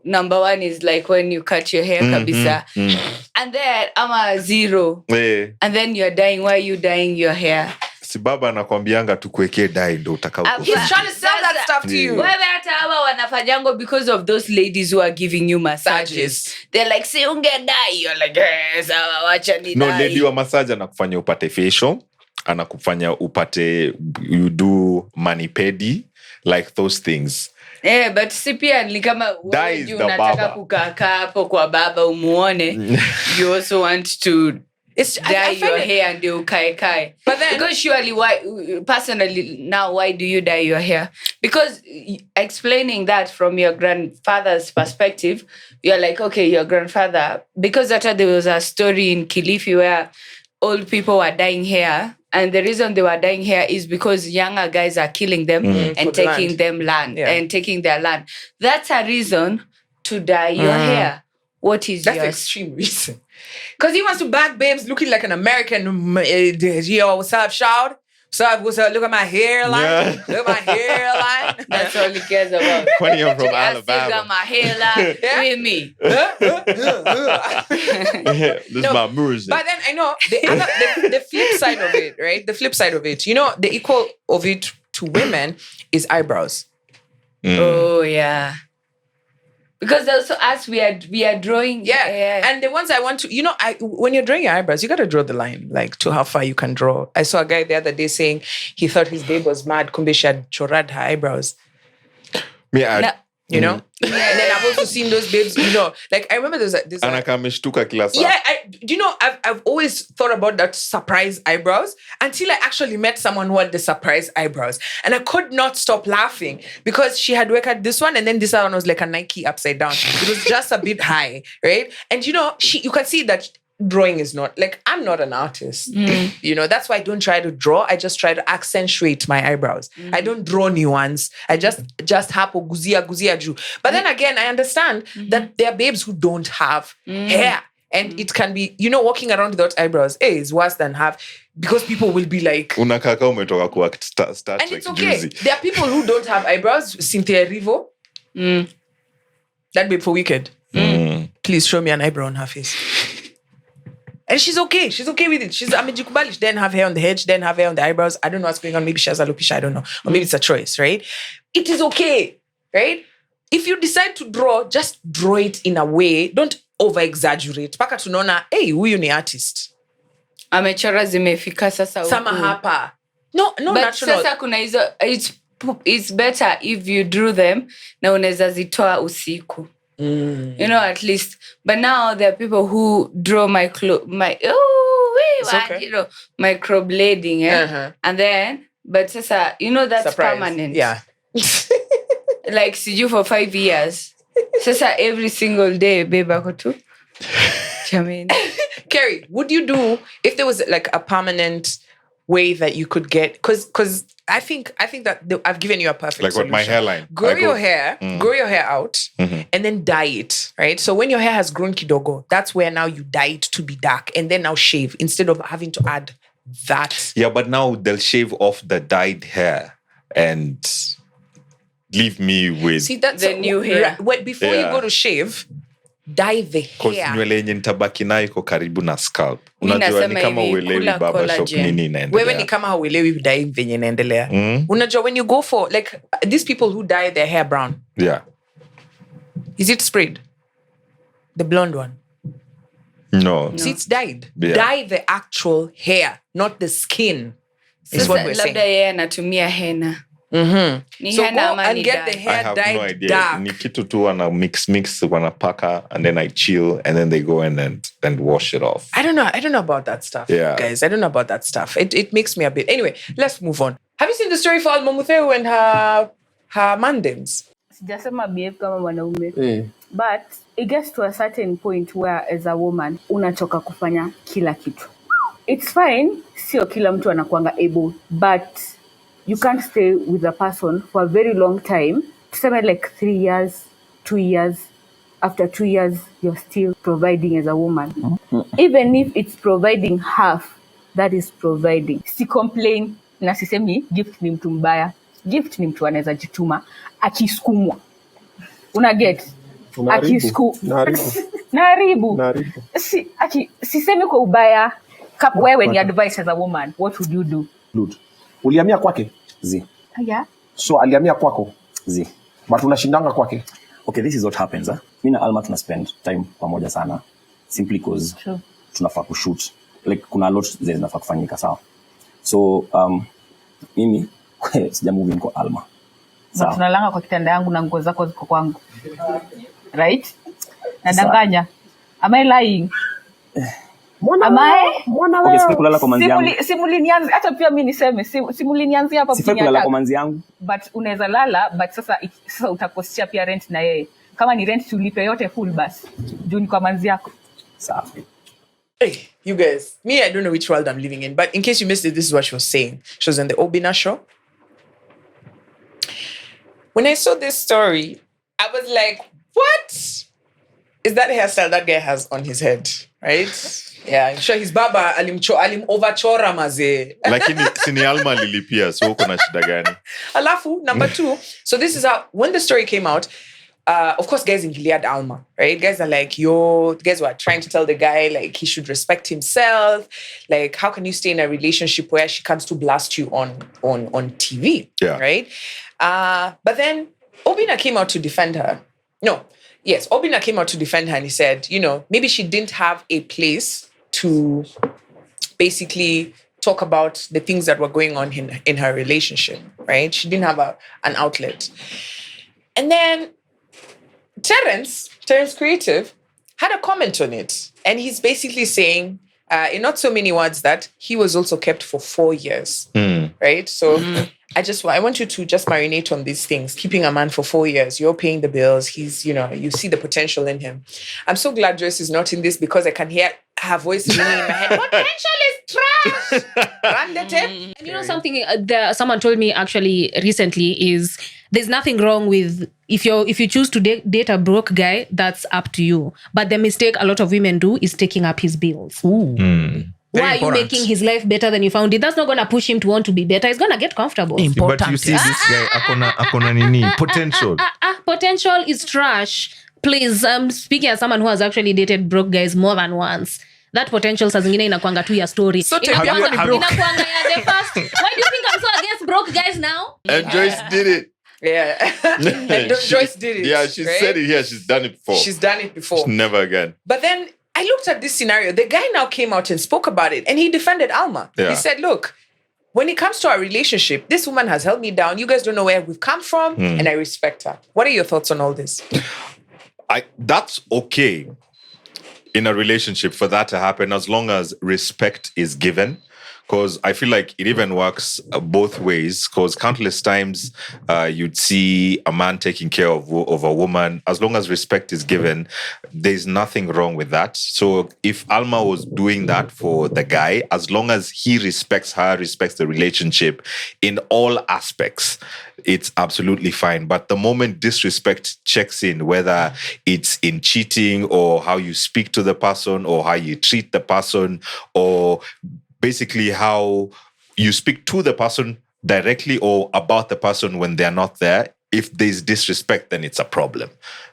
[SPEAKER 1] Number one is like when you cut your hair, kabisa. And then I'm a zero. And then you're dying. Why are you dyeing your hair?
[SPEAKER 3] Si baba anakwambianga tukuwekee dye ndo utakao.
[SPEAKER 2] He's trying to sell that stuff to you.
[SPEAKER 1] Wewe hata hawa wanafanyango because of those ladies who are giving you massages. They're like, si unge dye. You're like, sawa, wacha ni dye.
[SPEAKER 3] No, lady wa massage anakufanya upate facial. Anakufanya upate, you do mani-pedi. Like those things.
[SPEAKER 1] Yeah, but si pia ni kama wewe unataka kukaa hapo kwa baba umuone. You also want to dye your hair and you kai. But then, because surely, why do you dye your hair? Because explaining that from your grandfather's perspective, you're like, okay, your grandfather, because there was a story in Kilifi where old people were dyeing hair. And the reason they were dyeing hair is because younger guys are killing them and taking them land and taking their land. That's a reason to dye your hair. What is
[SPEAKER 2] That's the extreme reason. Because he wants to back babes looking like an American. Yo, what's up, shout? What's up? Look at my hairline. Yeah. Look at my hairline.
[SPEAKER 1] That's all he cares about.
[SPEAKER 3] Funny, I'm from Alabama.
[SPEAKER 1] I still got my hairline with me.
[SPEAKER 3] This is my music.
[SPEAKER 2] But then I know the flip side of it, right? The flip side of it. The equal of it to women is eyebrows.
[SPEAKER 1] Oh, yeah. Because also us, we are drawing.
[SPEAKER 2] Yeah. And the ones I want to, when you're drawing your eyebrows, you got to draw the line, like to how far you can draw. I saw a guy the other day saying he thought his babe was mad. Kumbe she had chorad her eyebrows.
[SPEAKER 3] Yeah.
[SPEAKER 2] And then I've also seen those babes, like I remember there's
[SPEAKER 3] anakameshtuka kila saa.
[SPEAKER 2] Yeah, I've always thought about that surprise eyebrows until I actually met someone who had the surprise eyebrows. And I could not stop laughing because she had worked this one and then this one was like a Nike upside down. It was just a bit high, right? And you can see that drawing is not, like, I'm not an artist. That's why I don't try to draw. I just try to accentuate my eyebrows. I don't draw new ones. I just hapo guzia ju. But then again, I understand that there are babes who don't have hair. And it can be, walking around without eyebrows is worse than have, because people will be like,
[SPEAKER 3] unakaka umetoka kuwa Star Trek.
[SPEAKER 2] And it's okay. Juicy. There are people who don't have eyebrows. Cynthia Erivo. That babe for Wicked. Please show me an eyebrow on her face. And she's okay. She's okay with it. She didn't have hair on the head. She didn't have hair on the eyebrows. I don't know what's going on. Maybe she has alopecia. I don't know. Or maybe it's a choice, right? It is okay, right? If you decide to draw, just draw it in a way. Don't over-exaggerate. Paka tunaona, hey, huyu ni artist.
[SPEAKER 1] Amechora zimefika sasa.
[SPEAKER 2] Sama hapa. No,
[SPEAKER 1] but
[SPEAKER 2] natural.
[SPEAKER 1] Sasa kuna hizo, it's better if you drew them na unaweza zitoa usiku. You know, at least. But now there are people who draw microblading, and then, but sasa, you know, that's
[SPEAKER 2] Surprise.
[SPEAKER 1] permanent.
[SPEAKER 2] Yeah.
[SPEAKER 1] Like, see you for 5 years. Sasa every single day, babe, ako tu.
[SPEAKER 2] Kerry, would you do if there was like a permanent way that you could get? Because I think that I've given you a perfect
[SPEAKER 3] like
[SPEAKER 2] solution.
[SPEAKER 3] what my hairline.
[SPEAKER 2] Grow your hair out, and then dye it. Right. So when your hair has grown kidogo, that's where now you dye it to be dark, and then now shave instead of having to add that.
[SPEAKER 3] Yeah, but now they'll shave off the dyed hair and leave me with.
[SPEAKER 2] See, that's
[SPEAKER 1] the new hair.
[SPEAKER 2] Before you go to shave, dye the hair.
[SPEAKER 3] Nywele yenye nitabaki nayo iko karibu na scalp.
[SPEAKER 1] Mimi
[SPEAKER 3] Unajua
[SPEAKER 1] nasema
[SPEAKER 3] ni kama
[SPEAKER 1] hivi,
[SPEAKER 3] uelewi
[SPEAKER 1] kula
[SPEAKER 3] baba shop
[SPEAKER 1] collagen.
[SPEAKER 3] nini inaendelea.
[SPEAKER 2] Wewe ni kama hauelewi dye venye inaendelea. Unajua when you go for like these people who dye their hair brown.
[SPEAKER 3] Yeah.
[SPEAKER 2] Is it sprayed? The blonde one?
[SPEAKER 3] No.
[SPEAKER 2] See, it's dyed.
[SPEAKER 3] Yeah.
[SPEAKER 2] Dye the actual hair, not the skin. Is what we're saying.
[SPEAKER 1] Labda yeye anatumia henna. Ni
[SPEAKER 2] So
[SPEAKER 1] henna
[SPEAKER 2] go
[SPEAKER 1] ama
[SPEAKER 2] and
[SPEAKER 1] ni
[SPEAKER 2] get
[SPEAKER 1] dye?
[SPEAKER 2] the
[SPEAKER 3] I
[SPEAKER 2] hair
[SPEAKER 3] have
[SPEAKER 2] dyed
[SPEAKER 3] no idea.
[SPEAKER 2] dark.
[SPEAKER 3] Ni kitu tu wana mix wanapaka and then I chill and then they go and then wash it off.
[SPEAKER 2] I don't know about that stuff, guys. I don't know about that stuff. It makes me a bit. Anyway, let's move on. Have you seen the story for Alma Mutheu and her mandens?
[SPEAKER 4] Sijasema behave kama mwanaume. But it gets to a certain point where as a woman unachoka kufanya kila kitu. It's fine, sio kila mtu anakuanga able, but you can't stay with a person for a very long time. Tuseme like 3 years, 2 years. After 2 years, you're still providing as a woman. Even if it's providing half, that is providing. Si complain, na sisemi gift ni mtu mbaya. Gift ni mtu anaweza jituma, akisukumwa. Una get? Naribu. Sisemi kwa ubaya. Wewe ni advice as a woman. What would you do?
[SPEAKER 5] Dude. Ulihamia kwake?
[SPEAKER 4] Yeah.
[SPEAKER 5] So alihamia kwako? But unashindanga kwake?
[SPEAKER 6] Okay, this is what happens. Mimi na Alma tuna spend time pamoja sana. Simply because tunafaa kushoot. Like kuna lot zinafaa kufanyika sawa. So mimi sija move kwa Alma.
[SPEAKER 4] Sawa. Tunalanga kwa kitanda yangu na nguo zako ziko kwangu. Right? Nadanganya. Am I lying?
[SPEAKER 6] Okay, sipe kulala kwa manzi yangu.
[SPEAKER 4] Simulinianzi hata pia mimi niseme simulinianzi hapa
[SPEAKER 6] sipe kulala kwa manzi yangu.
[SPEAKER 4] But unaweza lala, but sasa utakostia pia rent na yeye. Kama ni rent tulipe yote full bus. Juu ni kwa manzi yako.
[SPEAKER 6] Sawa.
[SPEAKER 2] Hey, you guys, me, I don't know which world I'm living in, but in case you missed it, this is what she was saying. She was on the Obina show. When I saw this story, I was like, what is that hairstyle that guy has on his head? Right? Yeah, I'm sure his baba alim overchora maze.
[SPEAKER 3] Lakini sini Alma lilipia, so uko na shida gani?
[SPEAKER 2] Alafu, number 2. So this is how, when the story came out, of course, guys in Gilead Alma, right? Guys are like, guys were trying to tell the guy, like, he should respect himself. Like, how can you stay in a relationship where she comes to blast you on TV?
[SPEAKER 3] Yeah.
[SPEAKER 2] Right? But then Obina came out to defend her. Obina came out to defend her and he said, maybe she didn't have a place to basically talk about the things that were going on in her relationship, right? She didn't have an outlet. And then Terence Creative, had a comment on it. And he's basically saying, in not so many words, that he was also kept for 4 years, right? So I want you to just marinate on these things. Keeping a man for 4 years, you're paying the bills. He's, you see the potential in him. I'm so glad Joyce is not in this because I can hear her voice ringing in my head. Potential is trash. Run the tape.
[SPEAKER 7] And you know something someone told me actually recently is there's nothing wrong with if you choose to date a broke guy, that's up to you. But the mistake a lot of women do is taking up his bills. Why are you making his life better than you found it? That's not going to push him to want to be better. He's going to get comfortable.
[SPEAKER 3] But you see this guy, akona nini? Potential.
[SPEAKER 7] Potential is trash. Please, speaking as someone who has actually dated broke guys more than once, that potential saa zingine inakuanga tu ya story.
[SPEAKER 2] So
[SPEAKER 7] Inakuanga ya the first. Why do you think I'm so against broke guys now?
[SPEAKER 3] And Joyce did it.
[SPEAKER 2] Yeah. And Joyce did it.
[SPEAKER 3] Yeah, she said it here. She's done it before. Never again.
[SPEAKER 2] But then I looked at this scenario. The guy now came out and spoke about it. And he defended Alma. Yeah. He said, look, when it comes to our relationship, this woman has held me down. You guys don't know where we've come from. And I respect her. What are your thoughts on all this?
[SPEAKER 3] That's okay in a relationship for that to happen as long as respect is given. Because I feel like it even works both ways. Because countless times you'd see a man taking care of a woman. As long as respect is given, there's nothing wrong with that. So if Alma was doing that for the guy, as long as he respects her, respects the relationship in all aspects, it's absolutely fine. But the moment disrespect checks in, whether it's in cheating or how you speak to the person or how you treat the person or basically how you speak to the person directly or about the person when they're not there, if there's disrespect, then it's a problem.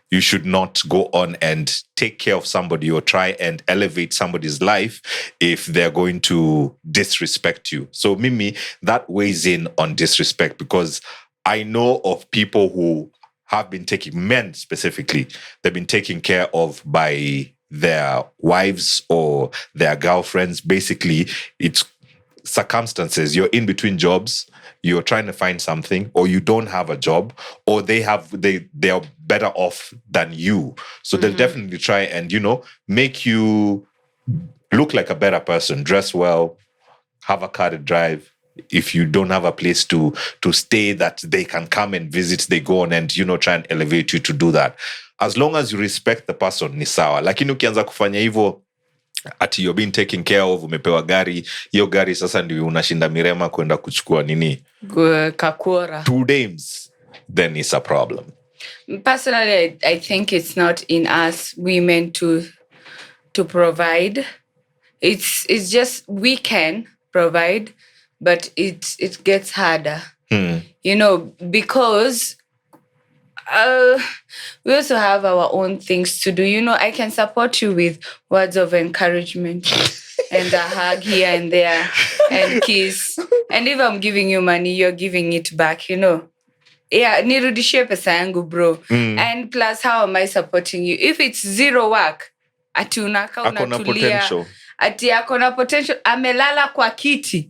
[SPEAKER 3] You should not go on and take care of somebody or try and elevate somebody's life if they're going to disrespect you. So Mimi, that weighs in on disrespect, because I know of people who have been men specifically, they've been taken care of by their wives or their girlfriends. Basically, it's circumstances. You're in between jobs, you're trying to find something, or you don't have a job, or they are better off than you. So they'll definitely try and, make you look like a better person, dress well, have a car to drive. If you don't have a place to stay that they can come and visit, they go on and, try and elevate you to do that. As long as you respect the person, ni sawa. Lakini ukianza kufanya hivyo, ati you're being taken care of, umepewa gari, hiyo gari sasa ndio unashinda Mirema kwenda kuchukua nini?
[SPEAKER 1] Kakura.
[SPEAKER 3] 2 days, then it's a problem.
[SPEAKER 1] Personally, I think it's not in us women to provide. It's just we can provide, but it gets harder. Because we also have our own things to do. I can support you with words of encouragement and a hug here and there and kiss. And if I'm giving you money, you're giving it back, Yeah, nirudishie pesa yangu, bro. And plus, how am I supporting you? If it's zero work, ati unaka unatulia, ati akona potential, amelala kwa kiti.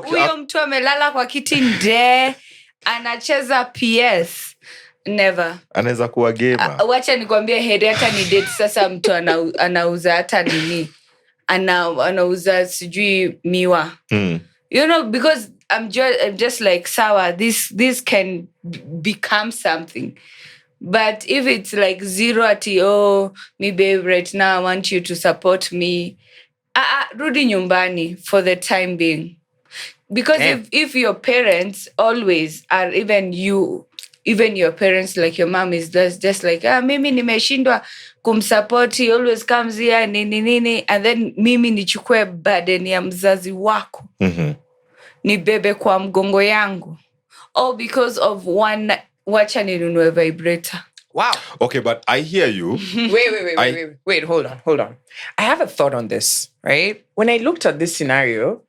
[SPEAKER 1] Huyo mtu amelala kwa kiti nde, anacheza PS. Never.
[SPEAKER 3] Anaweza kuwa gamer.
[SPEAKER 1] Wacha nikwambie heri hata ni date sasa mtu anauza hata nini. Anauza sijui miwa. Because I'm just like sawa, this can become something. But if it's like zero ati, me babe, right now I want you to support me. Rudi nyumbani for the time being. Because if your parents always are, even your parents, like your mom is just like, mimi nimeshindwa kumsupport, he always comes here, nini, and then mimi nichukue burden ya mzazi wako. Nibebe kwa mgongo yangu. All because of one, wacha ninunue vibrator.
[SPEAKER 2] Wow.
[SPEAKER 3] Okay, but I hear you.
[SPEAKER 2] Wait, hold on. I have a thought on this, right? When I looked at this scenario,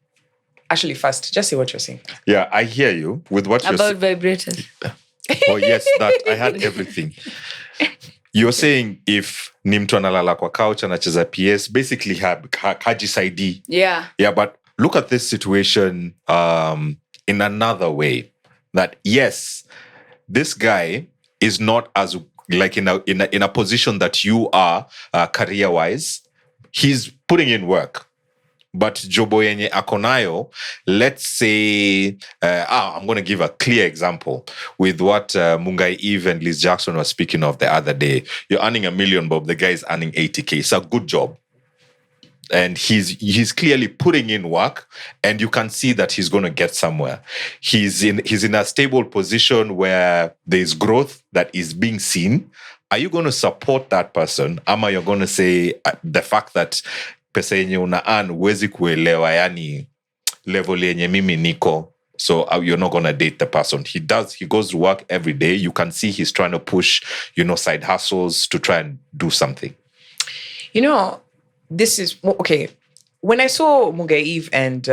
[SPEAKER 2] actually first, just say what you're saying.
[SPEAKER 3] Yeah, I hear you with what you're saying.
[SPEAKER 1] About vibrators.
[SPEAKER 3] Oh yes, that I had everything. You're saying if ni mtu analala kwa couch anacheza PS, basically hajisaidii.
[SPEAKER 1] Yeah.
[SPEAKER 3] Yeah, but look at this situation in another way. That yes, this guy is not as like in a position that you are career-wise. He's putting in work. But jobo yenye akonayo, let's say, I'm going to give a clear example with what Mungai Eve and Liz Jackson were speaking of the other day. You're earning $1 million, Bob. The guy is earning 80K. It's a good job. And he's clearly putting in work, and you can see that he's going to get somewhere. He's in a stable position where there's growth that is being seen. Are you going to support that person? Ama you're going to say the fact that pesa yenye una earn huwezi kuelewa, yani level yenye mimi niko, so you're not going to date the person. He goes to work every day. You can see he's trying to push, side hustles to try and do something.
[SPEAKER 2] This is okay. When I saw Mungai Eve and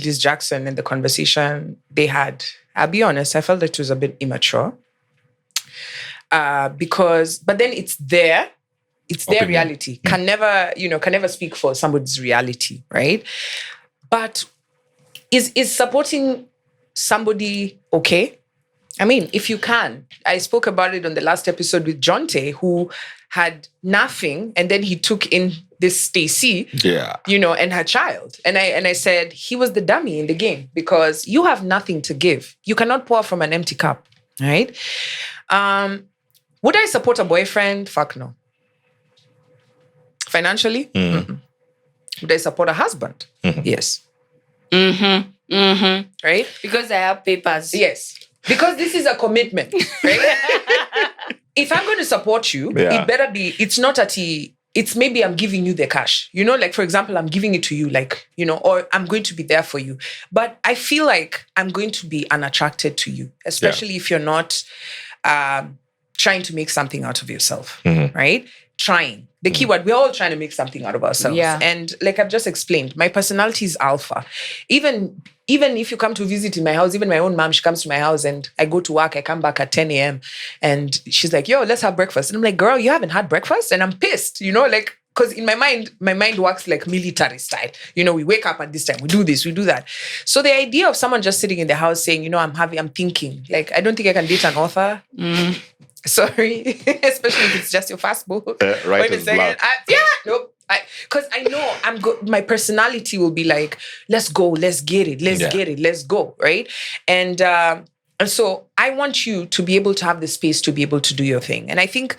[SPEAKER 2] Liz Jackson in the conversation they had, I'll be honest, I felt that it was a bit immature. But then it's their reality. Can never speak for somebody's reality, right? But is supporting somebody okay? I mean, if you can. I spoke about it on the last episode with Jonte, who had nothing, and then he took in this Stacy, and her child. And I said he was the dummy in the game because you have nothing to give. You cannot pour from an empty cup, right? Would I support a boyfriend? Fuck no. Financially? Mm-mm. Would I support a husband? Mm-hmm. Yes.
[SPEAKER 1] Mm-hmm. Mm-hmm.
[SPEAKER 2] Right?
[SPEAKER 1] Because I have papers.
[SPEAKER 2] Yes. Because this is a commitment, right? If I'm going to support you, it better be, it's not it's maybe I'm giving you the cash. Like, for example, I'm giving it to you, like, or I'm going to be there for you. But I feel like I'm going to be unattracted to you, especially if you're not trying to make something out of yourself, right? Trying. The keyword, we're all trying to make something out of ourselves. Yeah. And like I've just explained, my personality is alpha. Even if you come to visit in my house, even my own mom, she comes to my house and I go to work, I come back at 10 a.m. and she's like, yo, let's have breakfast. And I'm like, girl, you haven't had breakfast? And I'm pissed, like, because in my mind works like military style. We wake up at this time, we do this, we do that. So the idea of someone just sitting in the house saying, I'm thinking, like, I don't think I can date an author. Sorry, especially if it's just your fast book.
[SPEAKER 3] Wait
[SPEAKER 2] a second. Nope. Because I know I'm good. My personality will be like, let's go, let's get it, let's go, right? And so I want you to be able to have the space to be able to do your thing. And I think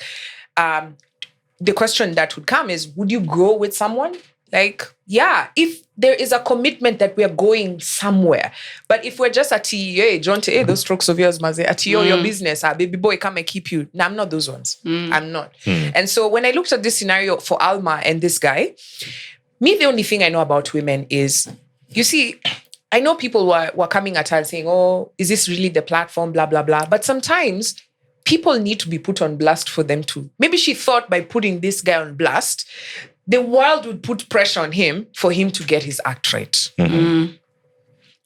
[SPEAKER 2] the question that would come is, would you grow with someone? Like, yeah, if there is a commitment that we are going somewhere. But if we're just at John, those strokes of yours, Maze, at your business, baby boy, come and keep you. No, I'm not those ones. I'm not. And so when I looked at this scenario for Alma and this guy, the only thing I know about women is, you see, I know people were coming at her saying, oh, is this really the platform, blah, blah, blah. But sometimes people need to be put on blast for them too. Maybe she thought by putting this guy on blast, the world would put pressure on him for him to get his act right.
[SPEAKER 1] And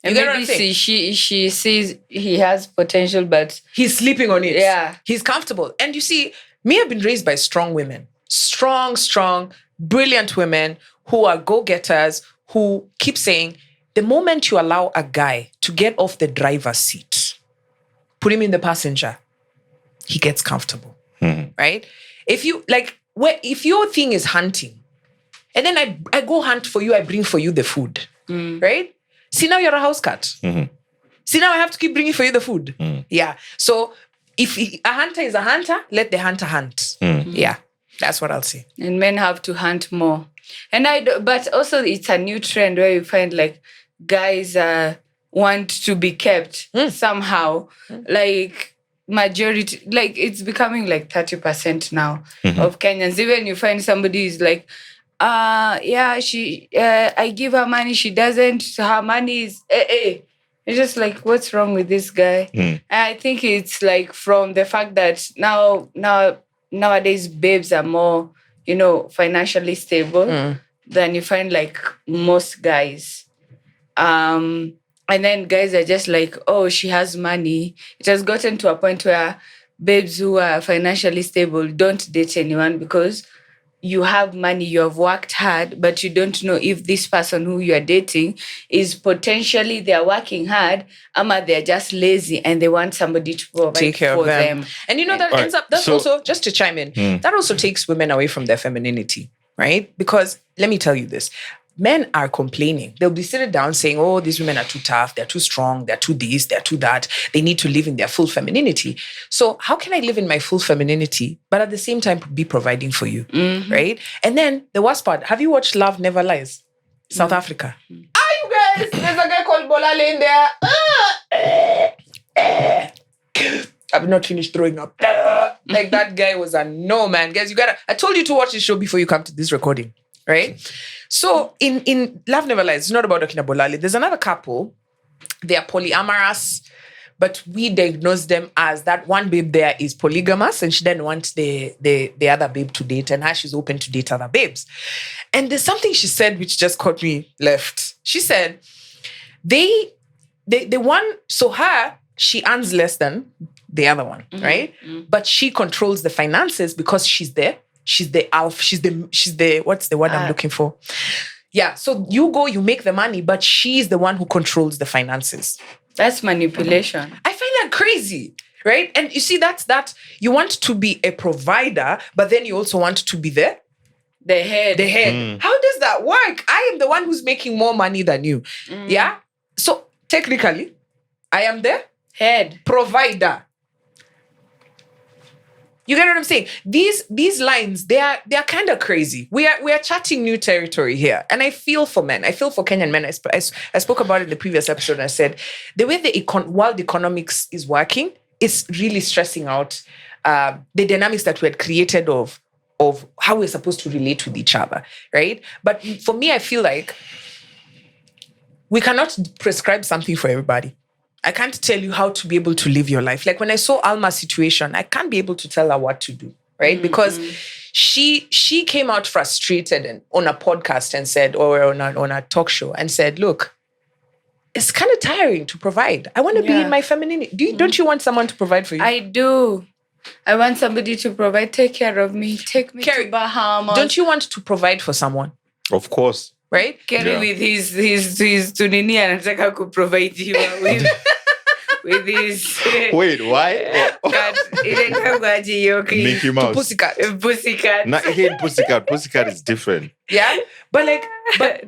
[SPEAKER 1] maybe she sees he has potential, but
[SPEAKER 2] he's sleeping on it.
[SPEAKER 1] Yeah.
[SPEAKER 2] He's comfortable. And you see, me, I've been raised by strong women. Strong, brilliant women who are go-getters, who keep saying, the moment you allow a guy to get off the driver's seat, put him in the passenger, he gets comfortable. Right? If your thing is hunting, and then I go hunt for you, I bring for you the food, right? See, now you're a house cat. See, now I have to keep bringing for you the food. Yeah. So if a hunter is a hunter, let the hunter hunt. Yeah, that's what I'll say.
[SPEAKER 1] And men have to hunt more. But also it's a new trend where you find like guys want to be kept somehow. Like majority, like it's becoming like 30% now of Kenyans. Even you find somebody is like, I give her money, she doesn't, her money is It's just like, what's wrong with this guy? And I think it's like from the fact that nowadays babes are more, financially stable than you find like most guys. And then guys are just like, oh, she has money. It has gotten to a point where babes who are financially stable don't date anyone because you have money, you have worked hard, but you don't know if this person who you are dating is potentially they're working hard, or they're just lazy and they want somebody to provide
[SPEAKER 2] take care
[SPEAKER 1] for
[SPEAKER 2] of them. And that ends up, that's also, just to chime in, that also takes women away from their femininity, right? Because let me tell you this, men are complaining. They'll be sitting down saying, oh, these women are too tough, they're too strong, they're too this, they're too that. They need to live in their full femininity. So how can I live in my full femininity, but at the same time be providing for you, right? And then the worst part, have you watched Love Never Lies? South Africa. You guys, there's a guy called Bolale in there. I've not finished throwing up. Like that guy was a no, man. Guys, I told you to watch this show before you come to this recording, right? So in Love Never Lies, it's not about Okina Bolale. There's another couple. They are polyamorous, but we diagnose them as that one babe there is polygamous and she then wants the other babe to date and how she's open to date other babes. And there's something she said which just caught me left. She said, the one, so she earns less than the other one, right? But she controls the finances because she's the alpha, she's the what's the word I'm looking for? Yeah, so you make the money, but she's the one who controls the finances.
[SPEAKER 1] That's manipulation.
[SPEAKER 2] I find of crazy, right? And you see, that's that. You want to be a provider, but then you also want to be the
[SPEAKER 1] head.
[SPEAKER 2] How does that work? I am the one who's making more money than you. Yeah. So technically, I am the
[SPEAKER 1] head
[SPEAKER 2] provider. You get what I'm saying? These lines, they are kind of crazy. We are chatting new territory here, and I feel for men. I feel for Kenyan men. I spoke about it in the previous episode. And I said the way the world economics is working is really stressing out the dynamics that we had created of how we're supposed to relate with each other, right? But for me, I feel like we cannot prescribe something for everybody. I can't tell you how to be able to live your life. Like when I saw Alma's situation, I can't be able to tell her what to do, right? Because she came out frustrated and on a podcast and said, or on a talk show and said, look, it's kind of tiring to provide. I want to be in my femininity. Don't you want someone to provide for you?
[SPEAKER 1] I do. I want somebody to provide, take care of me, take me to Bahamas.
[SPEAKER 2] Don't you want to provide for someone?
[SPEAKER 3] Of course.
[SPEAKER 2] Right?
[SPEAKER 1] Kerry with his tunini anataka kuprovide you with his...
[SPEAKER 3] Wait, why? Mickey Mouse.
[SPEAKER 2] Pussycat.
[SPEAKER 3] Pussycat is different.
[SPEAKER 2] Yeah? But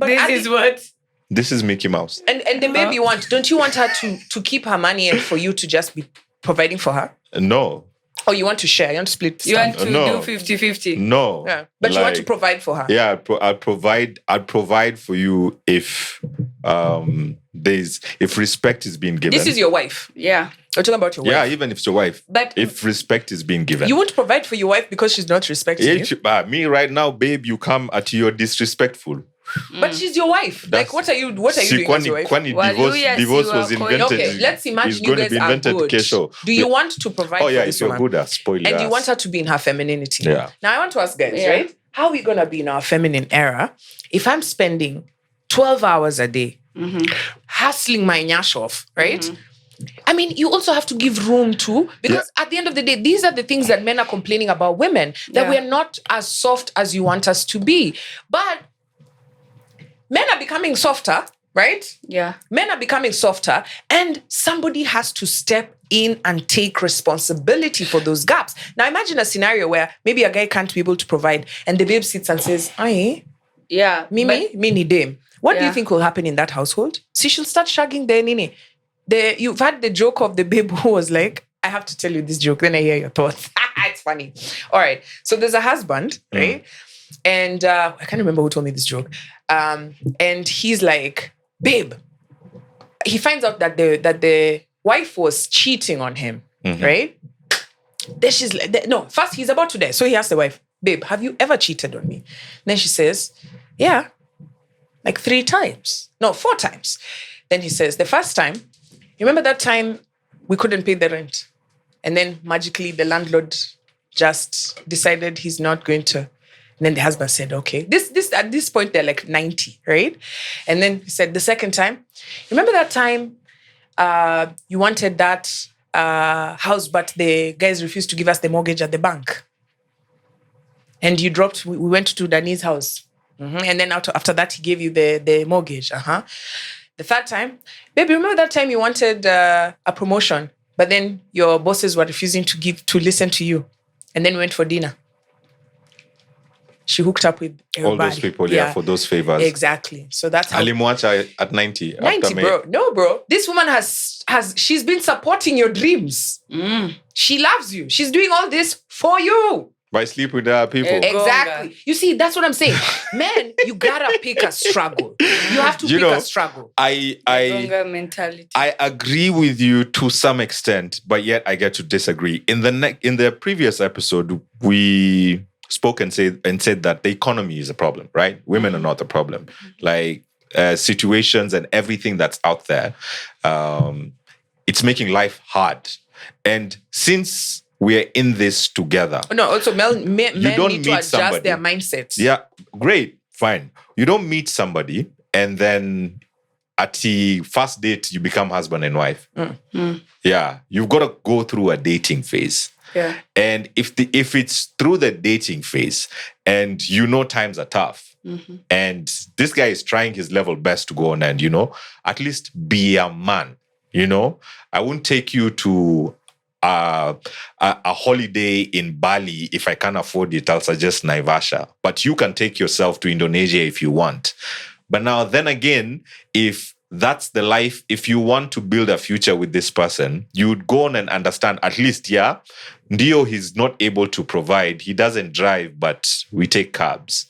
[SPEAKER 1] this is what?
[SPEAKER 3] This is Mickey Mouse.
[SPEAKER 2] And the baby don't you want her to keep her money and for you to just be providing for her?
[SPEAKER 3] No.
[SPEAKER 2] Or you want to share? You want to split?
[SPEAKER 1] You want to
[SPEAKER 3] No.
[SPEAKER 1] do 50-50?
[SPEAKER 3] No.
[SPEAKER 2] Yeah. But you want to provide for her?
[SPEAKER 3] Yeah, I'd provide for you if if respect is being given.
[SPEAKER 2] This is your wife.
[SPEAKER 1] Yeah.
[SPEAKER 2] We're talking about your wife.
[SPEAKER 3] Yeah, even if it's your wife.
[SPEAKER 2] But
[SPEAKER 3] if respect is being given.
[SPEAKER 2] You won't provide for your wife because she's not respecting you?
[SPEAKER 3] Me right now, babe, you come at you're disrespectful.
[SPEAKER 2] But she's your wife. Like, what are you doing as your wife?
[SPEAKER 3] Divorce was invented.
[SPEAKER 2] Okay, let's imagine you guys are good. Do you want to provide for this woman?
[SPEAKER 3] Good, spoil
[SPEAKER 2] and you want her to be in her femininity.
[SPEAKER 3] Yeah.
[SPEAKER 2] Now, I want to ask guys, right? How are we going to be in our feminine era if I'm spending 12 hours a day hustling my nyash off, right? I mean, you also have to give room to, because at the end of the day, these are the things that men are complaining about women, that we're not as soft as you want us to be. But men are becoming softer, right?
[SPEAKER 1] Yeah.
[SPEAKER 2] Men are becoming softer, and somebody has to step in and take responsibility for those gaps. Now, imagine a scenario where maybe a guy can't be able to provide, and the babe sits and says, "Aye,
[SPEAKER 1] yeah,
[SPEAKER 2] me dame." What do you think will happen in that household? See, she'll start shagging the nini. You've had the joke of the babe who was like, "I have to tell you this joke, then I hear your thoughts." It's funny. All right. So there's a husband, right? And I can't remember who told me this joke. And he's like, babe. He finds out that the wife was cheating on him, right? Then she's like, no, first he's about to die. So he asks the wife, babe, have you ever cheated on me? Then she says, yeah, like 3 times. No, 4 times. Then he says, the first time, you remember that time we couldn't pay the rent? And then magically the landlord just decided he's not going to. And then the husband said, okay, this at this point, they're like 90, right? And then he said, the second time, remember that time you wanted that house, but the guys refused to give us the mortgage at the bank. And you dropped, we went to Danny's house. And then after that, he gave you the mortgage. The third time, baby, remember that time you wanted a promotion, but then your bosses were refusing to listen to you. And then we went for dinner. She hooked up with everybody.
[SPEAKER 3] All those people, for those favors.
[SPEAKER 2] Exactly. So that's how...
[SPEAKER 3] Alimwacha at 90.
[SPEAKER 2] 90, bro. No, bro. This woman she's been supporting your dreams. She loves you. She's doing all this for you.
[SPEAKER 3] By sleep with other people.
[SPEAKER 2] Exactly. You see, that's what I'm saying. Man, you gotta pick a struggle. You have to pick a struggle.
[SPEAKER 3] I
[SPEAKER 1] mentality.
[SPEAKER 3] I agree with you to some extent, but yet I get to disagree. In the previous episode, we spoke and said that the economy is a problem, right? Women are not the problem. Like situations and everything that's out there, it's making life hard. And since we're in this together.
[SPEAKER 2] No, also men
[SPEAKER 3] don't
[SPEAKER 2] need to adjust their mindsets.
[SPEAKER 3] Yeah, great, fine. You don't meet somebody and then at the first date you become husband and wife. Yeah, you've got to go through a dating phase.
[SPEAKER 1] Yeah.
[SPEAKER 3] And if it's through the dating phase and times are tough and this guy is trying his level best to go on and, at least be a man. You know, I won't take you to a holiday in Bali if I can't afford it. I'll suggest Naivasha, but you can take yourself to Indonesia if you want. But now, then again, if that's the life, if you want to build a future with this person, you would go on and understand at least, yeah, Ndio, he's not able to provide. He doesn't drive, but we take cabs.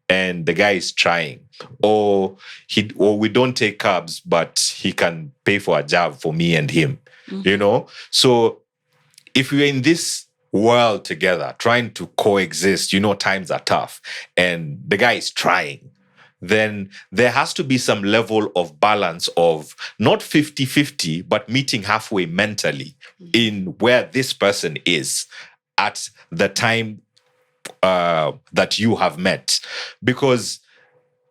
[SPEAKER 3] And the guy is trying. Or we don't take cabs, but he can pay for a job for me and him. You know? So if we're in this world together, trying to coexist, you know, times are tough, and the guy is trying, then there has to be some level of balance of not 50-50, but meeting halfway mentally in where this person is at the time that you have met. Because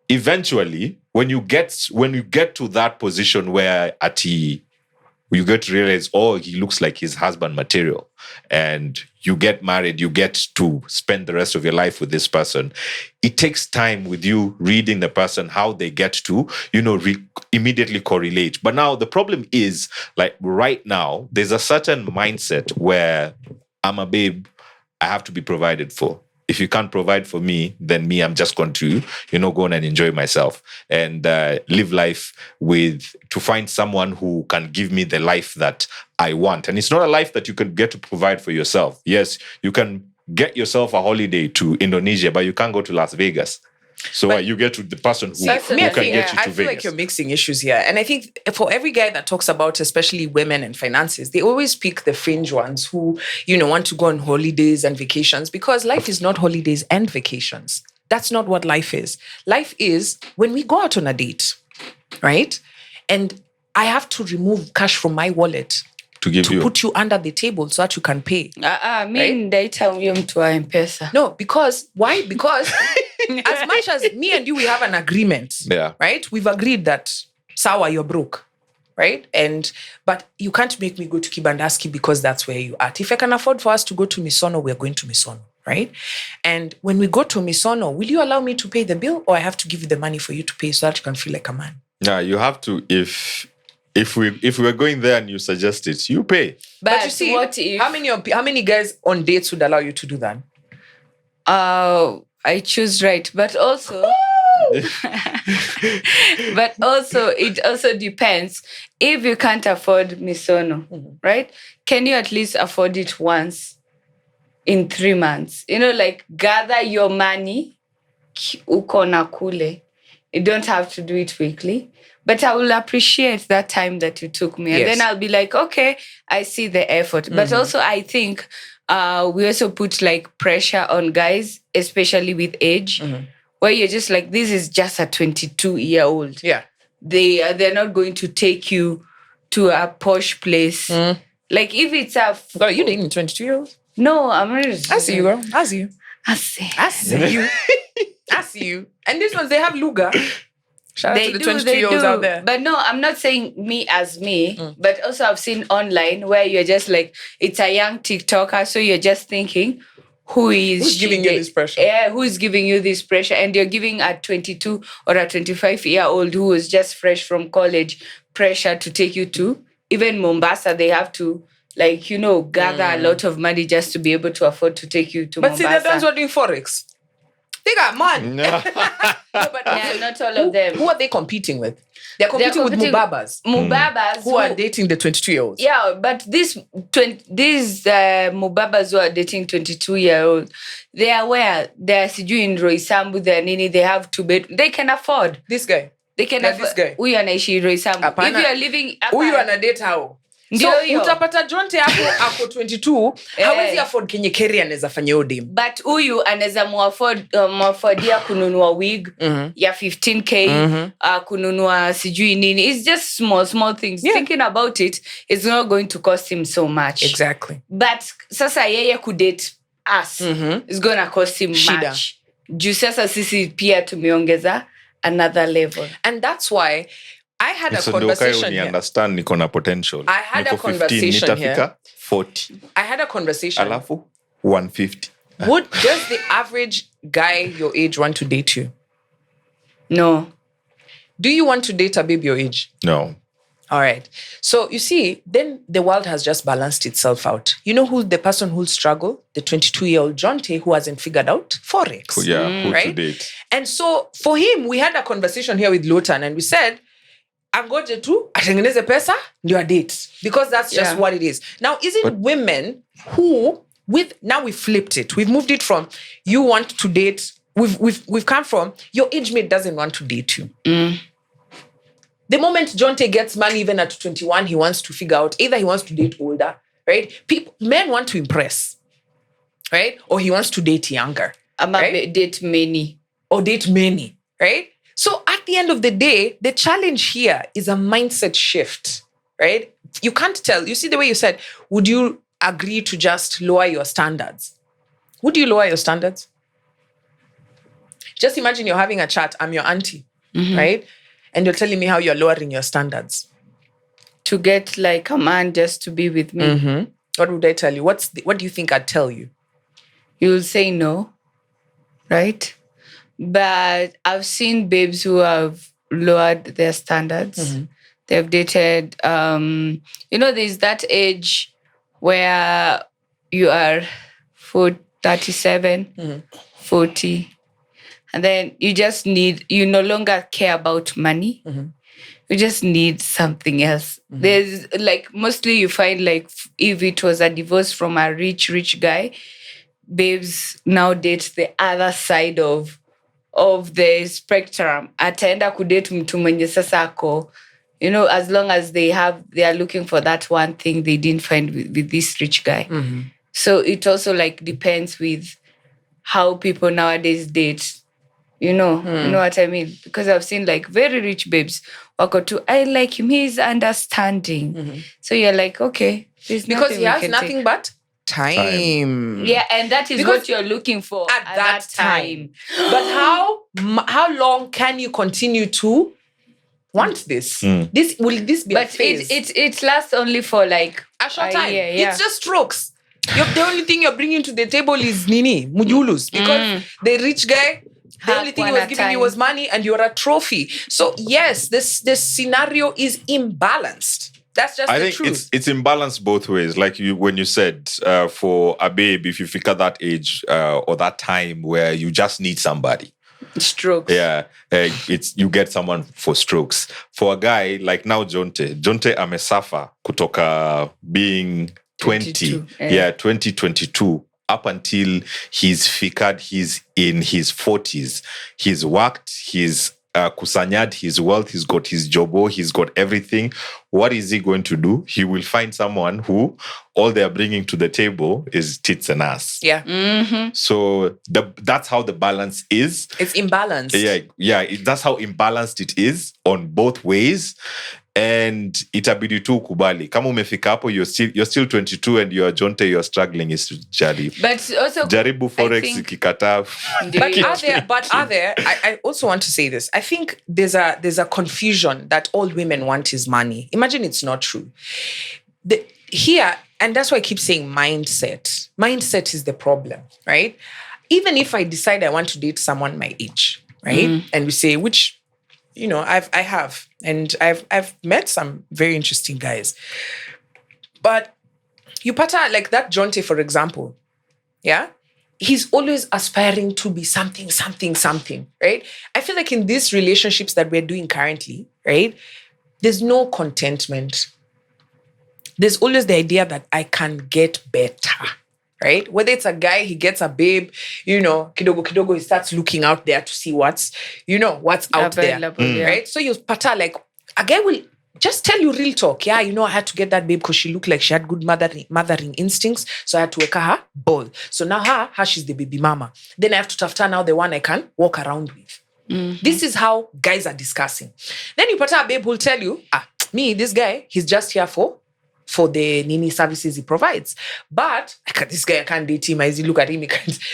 [SPEAKER 3] eventually, when you get to that position where you get to realize, oh, he looks like his husband material, and you get married, you get to spend the rest of your life with this person. It takes time with you reading the person, how they get to, immediately correlate. But now the problem is, like right now, there's a certain mindset where I'm a babe, I have to be provided for. If you can't provide for me, then I'm just going to, go on and enjoy myself and live life to find someone who can give me the life that I want. And it's not a life that you can get to provide for yourself. Yes, you can get yourself a holiday to Indonesia, but you can't go to Las Vegas. So you get to the person who can get you to Vegas.
[SPEAKER 2] I feel like you're mixing issues here. And I think for every guy that talks about, especially women and finances, they always pick the fringe ones who, want to go on holidays and vacations, because life is not holidays and vacations. That's not what life is. Life is when we go out on a date, right? And I have to remove cash from my wallet to put you under the table so that you can pay. No, because why? Because as much as me and you, we have an agreement, right? We've agreed that, sawa, you're broke, right? But you can't make me go to Kibandaski because that's where you're at. If I can afford for us to go to Misono, we're going to Misono, right? And when we go to Misono, will you allow me to pay the bill, or I have to give you the money for you to pay so that you can feel like a man?
[SPEAKER 3] Yeah, you have to. If we were going there and you suggest it, you pay.
[SPEAKER 2] But you see, what if, how many guys on dates would allow you to do that?
[SPEAKER 1] I choose right, but also, it also depends. If you can't afford Misono, right? Can you at least afford it once in 3 months? Gather your money, uko na kule. You don't have to do it weekly. But I will appreciate that time that you took me. And then I'll be like, okay, I see the effort. But also I think we also put pressure on guys, especially with age, where you're just like, this is just a 22-year-old.
[SPEAKER 2] Yeah.
[SPEAKER 1] They're not going to take you to a posh place. If it's a...
[SPEAKER 2] Girl, you dating 22-year-olds?
[SPEAKER 1] No, I'm not...
[SPEAKER 2] I see you, girl. I see you.
[SPEAKER 1] I see
[SPEAKER 2] you. I see you. And these ones, they have Luga. Shout out to the 22-year-olds out there.
[SPEAKER 1] But no, I'm not saying me as me, but also I've seen online where you're just like, it's a young TikToker, so you're just thinking, who's
[SPEAKER 2] giving you this pressure?
[SPEAKER 1] Yeah, who's giving you this pressure? And you're giving a 22 or a 25-year-old who was just fresh from college pressure to take you to, even Mombasa, they have to, gather a lot of money just to be able to afford to take you to Mombasa.
[SPEAKER 2] But see, that's what doing Forex. They got money.
[SPEAKER 1] No, but not all of them.
[SPEAKER 2] Who are they competing with? They're competing with Mubabas.
[SPEAKER 1] Mubabas
[SPEAKER 2] who are dating the 22-year-olds.
[SPEAKER 1] Yeah, but these Mubabas who are dating 22-year-olds, they are where? They're in Roysambu, they're Nini, they have 2 bed. They can afford.
[SPEAKER 2] This guy.
[SPEAKER 1] They can afford. This guy. Huyu anaishi Roysambu. If you are living...
[SPEAKER 2] Huyu anadate how? So utapata Jonte ako 22, hawezi afford kenye Kerry anaweza fanya odim.
[SPEAKER 1] But huyu anaweza muaffordia kununua wig ya 15k, kununua sijui nini. It's just small things. Yeah. Thinking about it, it's not going to cost him so much.
[SPEAKER 2] Exactly.
[SPEAKER 1] But sasa yeye kudate us, it's going to cost him much. Juu sasa sisi pia tumeongeza another level.
[SPEAKER 2] And that's why I had a conversation here.
[SPEAKER 3] Understand niko na potential.
[SPEAKER 2] I had a conversation here.
[SPEAKER 3] 40.
[SPEAKER 2] I had a conversation.
[SPEAKER 3] Alafu 150.
[SPEAKER 2] Does the average guy your age want to date you?
[SPEAKER 1] No.
[SPEAKER 2] Do you want to date a babe your age?
[SPEAKER 3] No.
[SPEAKER 2] All right. So you see, then the world has just balanced itself out. You know who the person who'll struggle? The 22-year-old Jonte who hasn't figured out Forex.
[SPEAKER 3] Who to
[SPEAKER 2] right?
[SPEAKER 3] date.
[SPEAKER 2] And so for him, we had a conversation here with Lotan and we said, angoje tu, atengeneze pesa, ndio a date. Because that's just what it is. Now, women who, now we flipped it. We've moved it from you want to date. We've come from your age mate doesn't want to date you. The moment Jonte gets money, even at 21, he wants to figure out either he wants to date older, right? Men want to impress, right? Or he wants to date younger.
[SPEAKER 1] Right? Date many.
[SPEAKER 2] Or date many, right? So at the end of the day, the challenge here is a mindset shift, right? You can't tell. You see the way you said, would you agree to just lower your standards? Would you lower your standards? Just imagine you're having a chat. I'm your auntie, right? And you're telling me how you're lowering your standards.
[SPEAKER 1] To get like a man just to be with me.
[SPEAKER 2] What would I tell you? What do you think I'd tell you?
[SPEAKER 1] You'll say no, right? But I've seen babes who have lowered their standards. They've dated, there's that age where you are 37, 40. And then you no longer care about money. You just need something else. There's like, mostly you find like, if it was a divorce from a rich guy, babes now date the other side of the spectrum. Ataenda kudate mtu mwenye sasa ako, as long as they are looking for that one thing they didn't find with this rich guy. So it also like depends with how people nowadays date. You know what I mean? Because I've seen like very rich babes wako to, I like him, he's understanding. So you're like, okay, there's
[SPEAKER 2] because
[SPEAKER 1] nothing
[SPEAKER 2] he has
[SPEAKER 1] we can
[SPEAKER 2] nothing
[SPEAKER 1] take.
[SPEAKER 2] but time.
[SPEAKER 1] Yeah, and that is
[SPEAKER 2] Because
[SPEAKER 1] what you're looking for
[SPEAKER 2] at that time. But how long can you continue to want this? Will this be a phase?
[SPEAKER 1] It lasts only for like
[SPEAKER 2] a short time.
[SPEAKER 1] Yeah.
[SPEAKER 2] It's just strokes. The only thing you're bringing to the table is mujulus. Because the rich guy, the only thing he was giving you was money and you're a trophy. So yes, this scenario is imbalanced. That's just the truth. I think
[SPEAKER 3] it's imbalanced both ways. Like when you said, for a babe, if you figure that age or that time where you just need somebody.
[SPEAKER 1] Strokes.
[SPEAKER 3] Yeah, you get someone for strokes. For a guy like now, Jonte amesafa kutoka being 20, 2022 up until he's figured he's in his 40s. He's worked, he's kusanyad his wealth, he's got his jobo, he's got everything. What is he going to do? He will find someone who all they are bringing to the table is tits and ass.
[SPEAKER 2] Yeah.
[SPEAKER 3] So that's how the balance is.
[SPEAKER 2] It's imbalanced.
[SPEAKER 3] Yeah. That's how imbalanced it is on both ways. And itabidi tu kubali. Kama umefika hapo, you're still 22 and you're Jonte, you're struggling is jaribu.
[SPEAKER 1] But also
[SPEAKER 3] jaribu Forex ikikata.
[SPEAKER 2] I also want to say this. I think there's a confusion that all women want is money. Imagine it's not true. Here, and that's why I keep saying mindset. Mindset is the problem, right? Even if I decide I want to date someone my age, right? And we say, which, I have. And I've met some very interesting guys. But you pata like that Jonte, for example. Yeah? He's always aspiring to be something, right? I feel like in these relationships that we're doing currently, right? There's no contentment. There's always the idea that I can get better, right? Whether it's a guy, he gets a babe, kidogo, he starts looking out there to see what's out there, right? So you pata like, a guy will just tell you real talk. Yeah, I had to get that babe because she looked like she had good mothering instincts. So I had to wake her ball. So now her, she's the baby mama. Then I have to tafuta now the one I can walk around with. This is how guys are discussing. Then you pata a babe who'll tell you, this guy, he's just here for the nini services he provides. But this guy, I can't date him. As you look at him,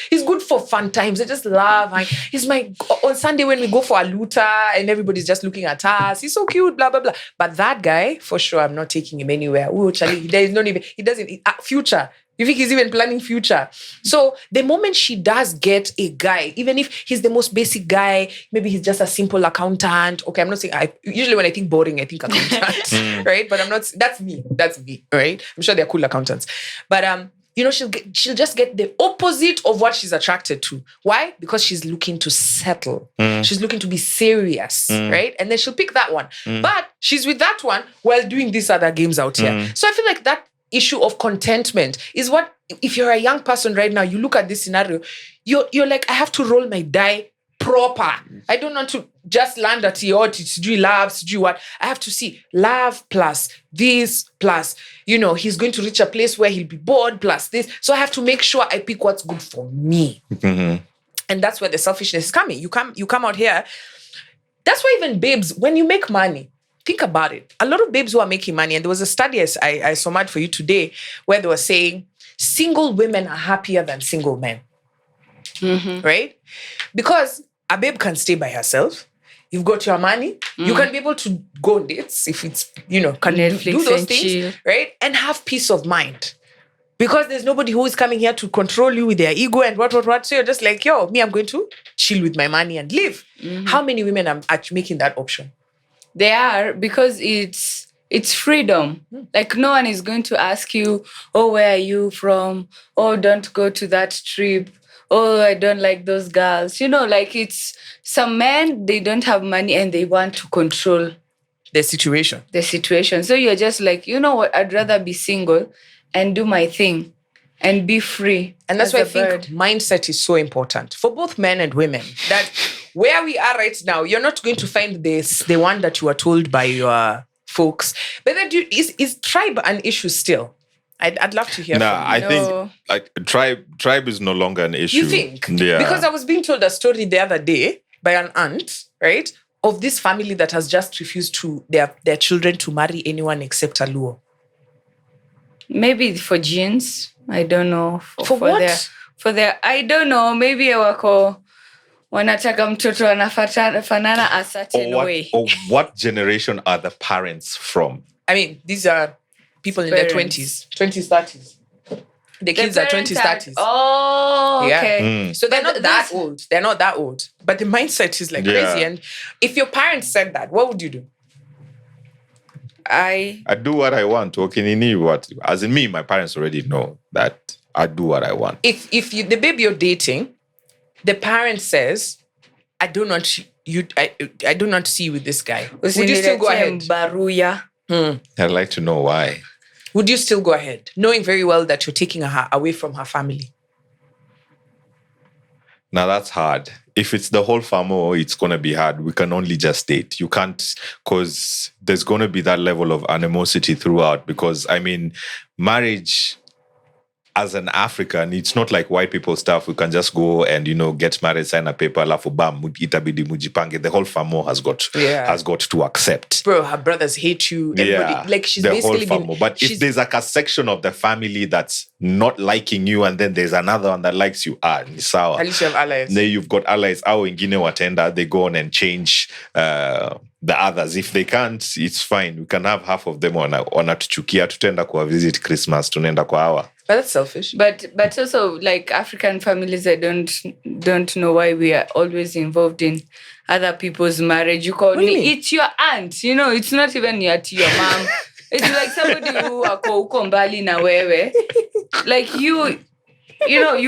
[SPEAKER 2] he's good for fun times. I just love him. He's on Sunday when we go for a luta and everybody's just looking at us. He's so cute, blah, blah, blah. But that guy, for sure, I'm not taking him anywhere. Ooh, Charlie, there is not even, he doesn't, future, You think he's even planning future? So the moment she does get a guy, even if he's the most basic guy, maybe he's just a simple accountant. Okay, I'm not saying usually when I think boring, I think accountant, right? But I'm not. That's me, right? I'm sure they're cool accountants, but she'll just get the opposite of what she's attracted to. Why? Because she's looking to settle. She's looking to be serious, right? And then she'll pick that one. But she's with that one while doing these other games out here. So I feel like that issue of contentment is what, if you're a young person right now, you look at this scenario, you're like, I have to roll my die proper. I don't want to just land at to do love, to do what. I have to see love plus this plus, he's going to reach a place where he'll be bored plus this. So I have to make sure I pick what's good for me. And that's where the selfishness is coming. You come out here. That's why even babes, when you make money, think about it. A lot of babes who are making money, and there was a study I summed for you today where they were saying single women are happier than single men. Right? Because a babe can stay by herself. You've got your money. You can be able to go on dates if it's, can
[SPEAKER 1] Netflix
[SPEAKER 2] do those
[SPEAKER 1] and
[SPEAKER 2] things,
[SPEAKER 1] chill.
[SPEAKER 2] right? And have peace of mind. Because there's nobody who is coming here to control you with their ego and what. So you're just like, me, I'm going to chill with my money and live. How many women are actually making that option?
[SPEAKER 1] They are, because it's freedom. Like, no one is going to ask you, oh, where are you from? Oh, don't go to that trip. Oh, I don't like those girls. Like, it's some men, they don't have money and they want to control
[SPEAKER 2] the situation.
[SPEAKER 1] So you're just like, you know what? I'd rather be single and do my thing and be free.
[SPEAKER 2] And that's why I think mindset is so important for both men and women. That where we are right now, you're not going to find the one that you were told by your folks. But then is tribe an issue still? I'd love to hear from you.
[SPEAKER 3] I think like tribe is no longer an issue.
[SPEAKER 2] You think?
[SPEAKER 3] Yeah.
[SPEAKER 2] Because I was being told a story the other day by an aunt, right, of this family that has just refused to their children to marry anyone except a Luo.
[SPEAKER 1] Maybe for genes. I don't know.
[SPEAKER 2] For what?
[SPEAKER 1] I don't know. Maybe wako wanataka mtoto anafanana a certain way.
[SPEAKER 3] Or what generation are the parents from?
[SPEAKER 2] I mean, these are people in their 20s, 30s. The kids are 20s, 30s.
[SPEAKER 1] Oh, okay.
[SPEAKER 2] Yeah. So they're not that old. They're not that old. But the mindset is like crazy. And if your parents said that, what would you do?
[SPEAKER 1] I
[SPEAKER 3] do what I want. Okay, what? As in me, my parents already know that I do what I want.
[SPEAKER 2] If the baby you're dating, the parent says, I do not see you with this guy. Would you still go ahead?
[SPEAKER 1] Baruya.
[SPEAKER 3] I'd like to know why.
[SPEAKER 2] Would you still go ahead, knowing very well that you're taking her away from her family?
[SPEAKER 3] Now that's hard. If it's the whole family, it's going to be hard. We can only just date. You can't, because there's going to be that level of animosity throughout. Because, I mean, marriage as an African, it's not like white people stuff. We can just go and, get married, sign a paper, alafu bam, itabidi mujipange. The whole family has got to accept.
[SPEAKER 2] Bro, her brothers hate you. Everybody, like she's
[SPEAKER 3] the
[SPEAKER 2] basically
[SPEAKER 3] whole family. But if there's like a section of the family that's not liking you, and then there's another one that likes you, ni sawa.
[SPEAKER 2] At least you have allies.
[SPEAKER 3] Then you've got allies. Au wengine watenda, they go on and change the others. If they can't, it's fine. We can have half of them wanatuchukia, tutenda kwa visit Christmas, tunaenda kwa hawa.
[SPEAKER 2] But that's selfish.
[SPEAKER 1] But also, like, African families, I don't know why we are always involved in other people's marriage. You call me, it's your aunt. It's not even your mom. It's like somebody who ako uko mbali na wewe. Like you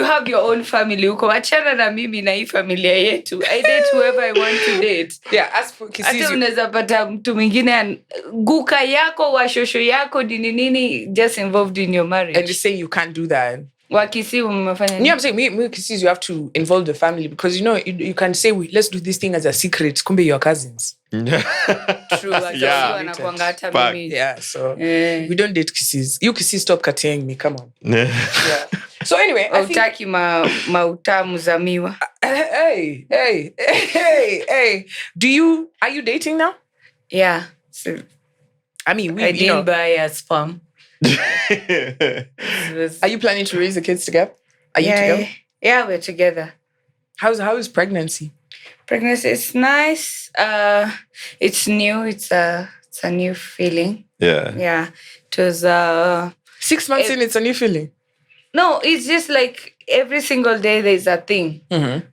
[SPEAKER 1] have your own family. Uko achana na mimi na hii familia yetu. I date whoever I want to date.
[SPEAKER 2] Yeah, as for Kisizu.
[SPEAKER 1] Hata unaweza pata mtu mwingine guka yako wa shosho yako nini just involved in your marriage.
[SPEAKER 2] And you say you can't do that.
[SPEAKER 1] Wakisi umefanya nini?
[SPEAKER 2] Yeah, I'm saying me Kisizu, you have to involve the family because you can say let's do this thing as a secret. Kumbe your cousins.
[SPEAKER 1] True.
[SPEAKER 2] Yeah, so we don't date Kisiz. You Kisiz, stop cutting me. Come on. Yeah. So anyway, I think...
[SPEAKER 1] Utaki mautamu za miwa.
[SPEAKER 2] Hey. Are you dating now?
[SPEAKER 1] Yeah. So,
[SPEAKER 2] I mean,
[SPEAKER 1] I didn't buy a sperm.
[SPEAKER 2] Are you planning to raise the kids together? Are you together?
[SPEAKER 1] Yeah, we're together.
[SPEAKER 2] How is pregnancy?
[SPEAKER 1] Pregnancy is nice. It's new. It's a new feeling.
[SPEAKER 3] Yeah.
[SPEAKER 1] Yeah. It was
[SPEAKER 2] 6 months in, it's a new feeling.
[SPEAKER 1] No, it's just like every single day there's a thing.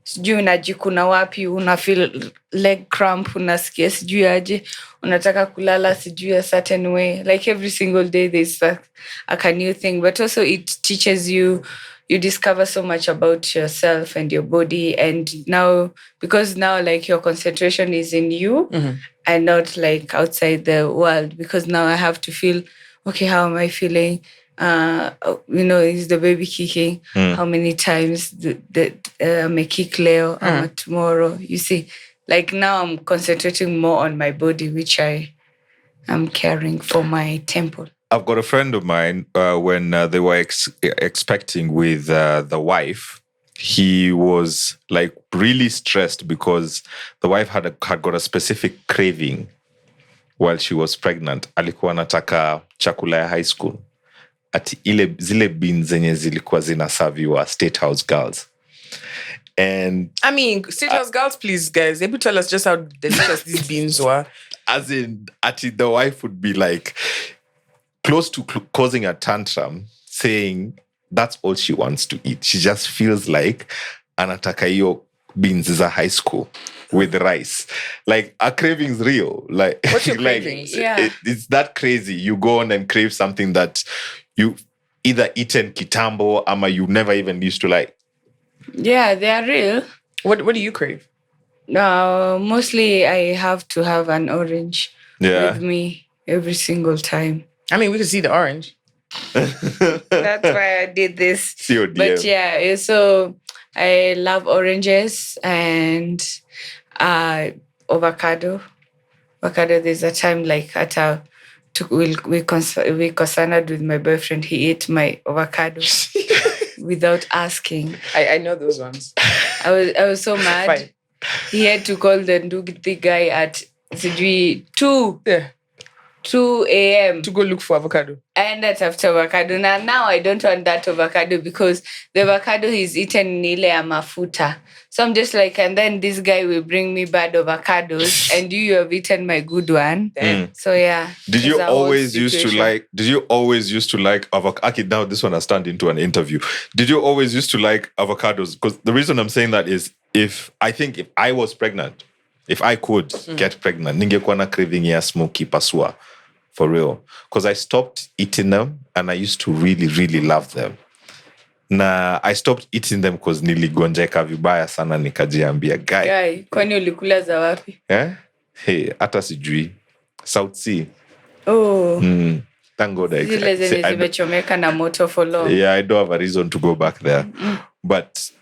[SPEAKER 1] Sijui unajikuna wapi, una feel leg cramp, unasikia sijui aje, unataka kulala sijui a certain way. Like every single day there's a new thing. But also it teaches you discover so much about yourself and your body. And now, because now like your concentration is in you and not like outside the world. Because now I have to feel, okay, how am I feeling? Is the baby kicking? How many times may kick Leo tomorrow? You see, like now I'm concentrating more on my body, which I am caring for my temple.
[SPEAKER 3] I've got a friend of mine, when they were expecting with the wife, he was like really stressed because the wife had got a specific craving while she was pregnant. Alikuwa anataka chakula ya high school. Ati zile beans zenye zilikuwa zinaserviwa State House girls. And
[SPEAKER 2] I mean, State House girls, please, guys, able to tell us just how delicious these beans were.
[SPEAKER 3] As in, ati the wife would be like close to causing a tantrum, saying that's all she wants to eat. She just feels like anataka hiyo beans za high school with rice. Like, our craving's real. Like,
[SPEAKER 2] what's your
[SPEAKER 3] like,
[SPEAKER 2] cravings?
[SPEAKER 1] Yeah.
[SPEAKER 3] It's that crazy. You go on and crave something that you either eaten kitambo ama you never even used to like.
[SPEAKER 1] Yeah, they are real.
[SPEAKER 2] What do you crave?
[SPEAKER 1] Mostly I have to have an orange with me every single time.
[SPEAKER 2] I mean, we can see the orange.
[SPEAKER 1] That's why I did this.
[SPEAKER 3] CODM.
[SPEAKER 1] But yeah, so I love oranges and avocado. Avocado, there's a time like we concerned with my boyfriend. He ate my avocado without asking.
[SPEAKER 2] I know those ones.
[SPEAKER 1] I was so mad.
[SPEAKER 2] Fine.
[SPEAKER 1] He had to call the Ndugiti guy at 2 a.m.
[SPEAKER 2] to go look for avocado.
[SPEAKER 1] I ended after avocado. Now I don't want that avocado because the avocado he's eaten in ile ya mafuta. So I'm just like, and then this guy will bring me bad avocados and you have eaten my good one. So yeah.
[SPEAKER 3] Did you always used to like avocado? Okay, now this one has turned into an interview. Did you always used to like avocados? Because the reason I'm saying that is if I was pregnant, if I could get pregnant, ningekuwa na craving ya smoky pasua. For real. Because I stopped eating them and I used to really, really love them. Na I stopped eating them because niligonjeka vibaya sana nikajiambia guy.
[SPEAKER 1] Kwani ulikula za wapi?
[SPEAKER 3] Hey, hata sijui. South Sea.
[SPEAKER 1] Oh.
[SPEAKER 3] Thank God
[SPEAKER 1] Zile zenye zimechomeka na moto for long.
[SPEAKER 3] Yeah, I don't have a reason to go back there. But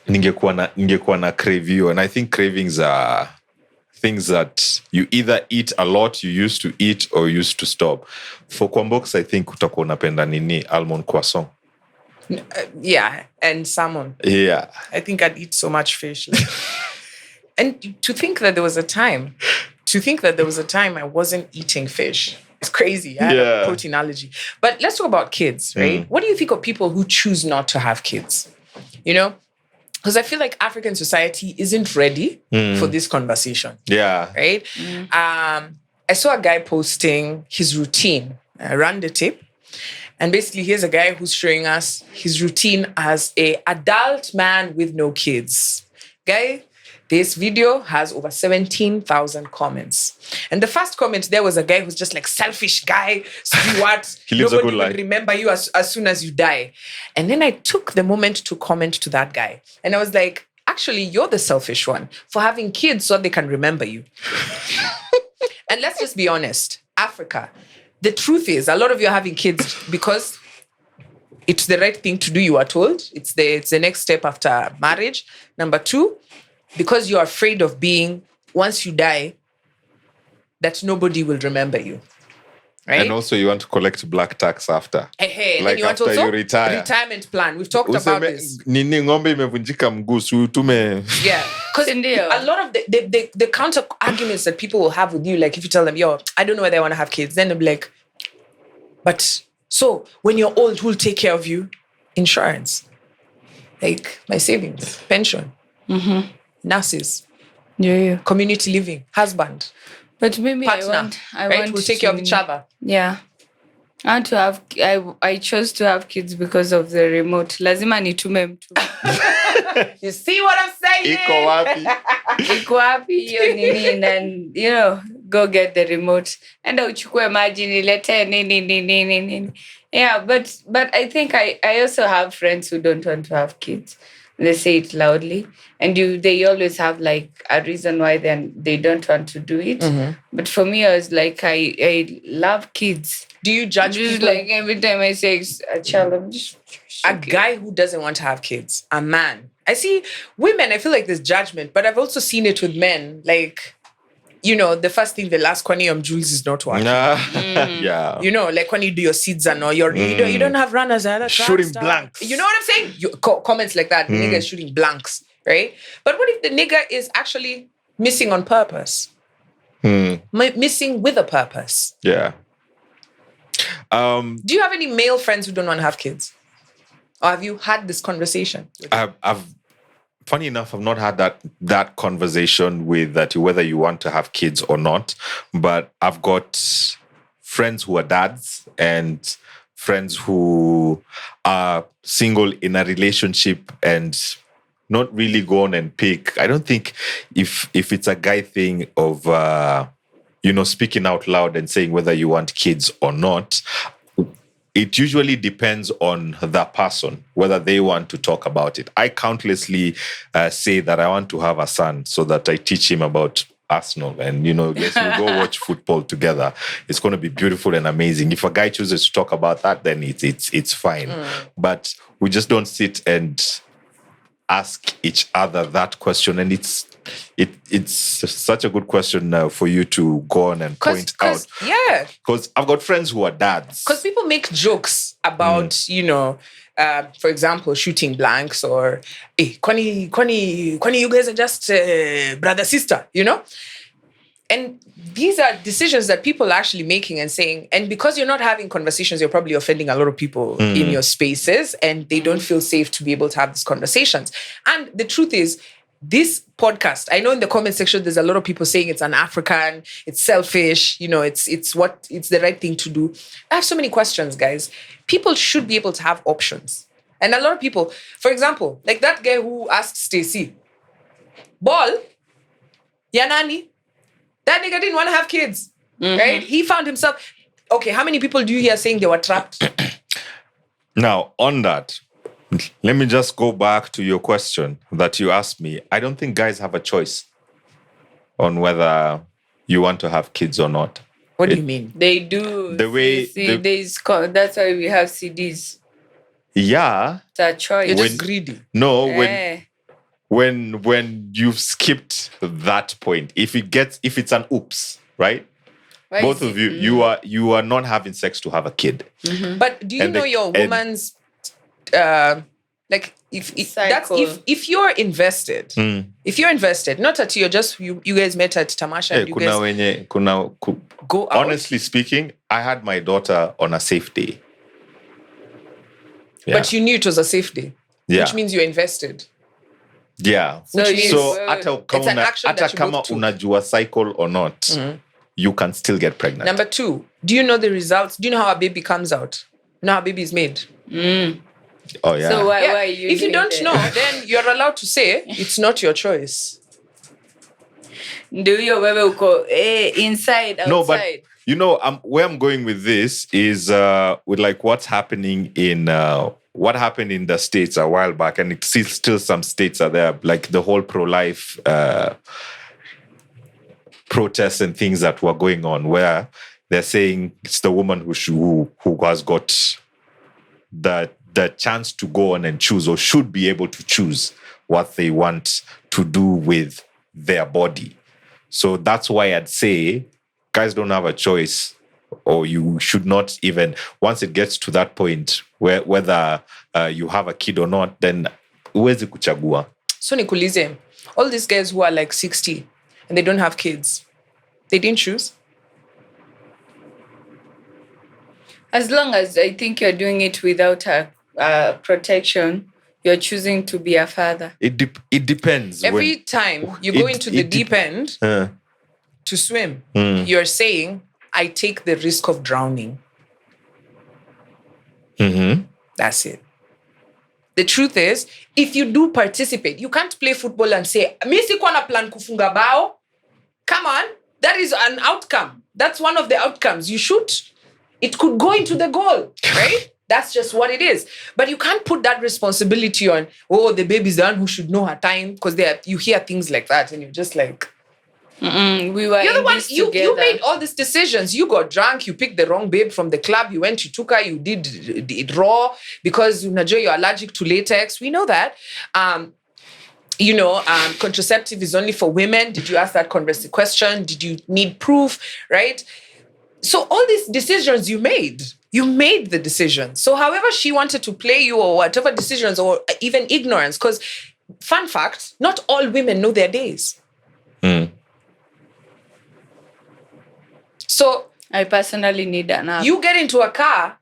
[SPEAKER 3] ningekuwa na crave you. And I think cravings are things that you either eat a lot, you used to eat, or used to stop. For Kwambox, I think utakuwa unapenda nini? Almond croissant.
[SPEAKER 2] Yeah, and salmon.
[SPEAKER 3] Yeah.
[SPEAKER 2] I think I'd eat so much fish. And to think that there was a time I wasn't eating fish. It's crazy. I have a protein allergy. But let's talk about kids, right? What do you think of people who choose not to have kids? You know? Because I feel like African society isn't ready for this conversation.
[SPEAKER 3] Yeah.
[SPEAKER 2] Right? I saw a guy posting his routine. I ran the tape. And basically, here's a guy who's showing us his routine as an adult man with no kids. Guy, this video has over 17,000 comments. And the first comment there was a guy who's just like, selfish guy. See what?
[SPEAKER 3] He lives a good life.
[SPEAKER 2] Nobody will remember you as soon as you die. And then I took the moment to comment to that guy. And I was like, actually, you're the selfish one for having kids so they can remember you. And let's just be honest. Africa, the truth is, a lot of you are having kids because it's the right thing to do, you are told. It's the next step after marriage. Number 2, because you're afraid of being, once you die, that nobody will remember you. Right?
[SPEAKER 3] And also you want to collect black tax after.
[SPEAKER 2] Hey,
[SPEAKER 3] like
[SPEAKER 2] and you want
[SPEAKER 3] after
[SPEAKER 2] also
[SPEAKER 3] you retire.
[SPEAKER 2] Retirement plan. We've talked about this.
[SPEAKER 3] Nini ngombe imevunjika mguu si tume.
[SPEAKER 2] Yeah. Because a lot of the counter arguments that people will have with you, like if you tell them, yo, I don't know whether I want to have kids, then they'll be like, but so when you're old, who'll take care of you? Insurance. Like my savings, pension. Nurses, community living, husband,
[SPEAKER 1] but maybe
[SPEAKER 2] partner,
[SPEAKER 1] I
[SPEAKER 2] right?
[SPEAKER 1] want
[SPEAKER 2] We'll take care of each other.
[SPEAKER 1] Yeah, I chose to have kids because of the remote. Lazima nitume mtu.
[SPEAKER 2] You see what I'm saying?
[SPEAKER 3] Iko wapi?
[SPEAKER 1] Iko wapi hiyo nini, and go get the remote. Enda uchukue maji nilete nini. Yeah, but I think I also have friends who don't want to have kids. They say it loudly, and they always have like a reason why they don't want to do it. But for me, I was like, I love kids.
[SPEAKER 2] Do you judge
[SPEAKER 1] Just
[SPEAKER 2] people?
[SPEAKER 1] like every time I say a child, I'm just
[SPEAKER 2] A guy who doesn't want to have kids, a man. I see women, I feel like there's judgment, but I've also seen it with men. Like, the first thing, the last quantity Jules is not working.
[SPEAKER 3] Yeah.
[SPEAKER 2] Like when you do your seeds and all, you don't have runners and
[SPEAKER 3] shooting blanks.
[SPEAKER 2] You know what I'm saying? Comments like that, the nigga is shooting blanks, right? But what if the nigga is actually missing on purpose? Missing with a purpose?
[SPEAKER 3] Yeah.
[SPEAKER 2] Do you have any male friends who don't want to have kids? Or have you had this conversation?
[SPEAKER 3] I've funny enough, I've not had that conversation with that whether you want to have kids or not. But I've got friends who are dads and friends who are single in a relationship and not really go on and pick. I don't think if it's a guy thing of speaking out loud and saying whether you want kids or not. It usually depends on the person, whether they want to talk about it. I countlessly say that I want to have a son so that I teach him about Arsenal and, let's go watch football together. It's going to be beautiful and amazing. If a guy chooses to talk about that, then it's fine. But we just don't sit and ask each other that question. And it's such a good question for you to go on and point out.
[SPEAKER 2] Yeah.
[SPEAKER 3] Because I've got friends who are dads.
[SPEAKER 2] Because people make jokes about, for example, shooting blanks or, hey, Kwani, you guys are just brother, sister, And these are decisions that people are actually making and saying, and because you're not having conversations, you're probably offending a lot of people in your spaces and they don't feel safe to be able to have these conversations. And the truth is, this podcast, I know in the comment section, there's a lot of people saying it's un-African, it's selfish, it's the right thing to do. I have so many questions, guys. People should be able to have options. And a lot of people, for example, like that guy who asked Stacey, Ball, Yanani, that nigga didn't want to have kids, right? He found himself, okay, how many people do you hear saying they were trapped?
[SPEAKER 3] Now, on that, let me just go back to your question that you asked me. I don't think guys have a choice on whether you want to have kids or not.
[SPEAKER 2] What do you mean?
[SPEAKER 1] They do.
[SPEAKER 3] The way...
[SPEAKER 1] that's why we have CDs.
[SPEAKER 3] Yeah.
[SPEAKER 1] It's a choice.
[SPEAKER 2] You're just greedy.
[SPEAKER 3] No, when you've skipped that point, if it's an oops, right?
[SPEAKER 1] Why
[SPEAKER 3] Both of you, you are not having sex to have a kid.
[SPEAKER 2] But do you know your woman's if you're invested, not that you're just you guys met at Tamasha, and you guys go out.
[SPEAKER 3] Honestly speaking, I had my daughter on a safe day. Yeah.
[SPEAKER 2] But you knew it was a safe day, which means you're invested.
[SPEAKER 3] Yeah. So hata kama unajua cycle or not, you can still get pregnant.
[SPEAKER 2] Number 2, do you know the results? Do you know how a baby comes out? You know how a baby is made?
[SPEAKER 3] Oh, yeah.
[SPEAKER 1] So why are you
[SPEAKER 2] if you don't know, then you're allowed to say it's not your choice.
[SPEAKER 3] No,
[SPEAKER 1] inside, outside?
[SPEAKER 3] No, but where I'm going with this is with like what's happening in what happened in the States a while back, and it's still some states are there, like the whole pro-life protests and things that were going on, where they're saying it's the woman who has got the chance to go on and choose, or should be able to choose what they want to do with their body. So that's why I'd say guys don't have a choice, or you should not even, once it gets to that point where whether you have a kid or not, then huwezi kuchagua.
[SPEAKER 2] So nikuulize, all these guys who are like 60 and they don't have kids, they didn't choose?
[SPEAKER 1] As long as I think you're doing it without a protection, you're choosing to be a father.
[SPEAKER 3] It depends.
[SPEAKER 2] Every time you go into the deep end to swim, you're saying, I take the risk of drowning. That's it. The truth is, if you do participate, you can't play football and say, "Mi sikuwa na plan kufunga bao." Come on, that is an outcome. That's one of the outcomes. You shoot, it could go into the goal, right? That's just what it is. But you can't put that responsibility on, the baby's the one who should know her time, because you hear things like that and you're just like,
[SPEAKER 1] we were
[SPEAKER 2] you're the
[SPEAKER 1] in
[SPEAKER 2] one,
[SPEAKER 1] this
[SPEAKER 2] you
[SPEAKER 1] together.
[SPEAKER 2] made all these decisions. You got drunk, you picked the wrong babe from the club, you went, you took her, you did it raw because you're allergic to latex. We know that. Contraceptive is only for women. Did you ask that question? Did you need proof, right? So all these decisions you made the decision. So however she wanted to play you or whatever decisions or even ignorance, because fun fact, not all women know their days. So
[SPEAKER 1] I personally need an app.
[SPEAKER 2] you get into a car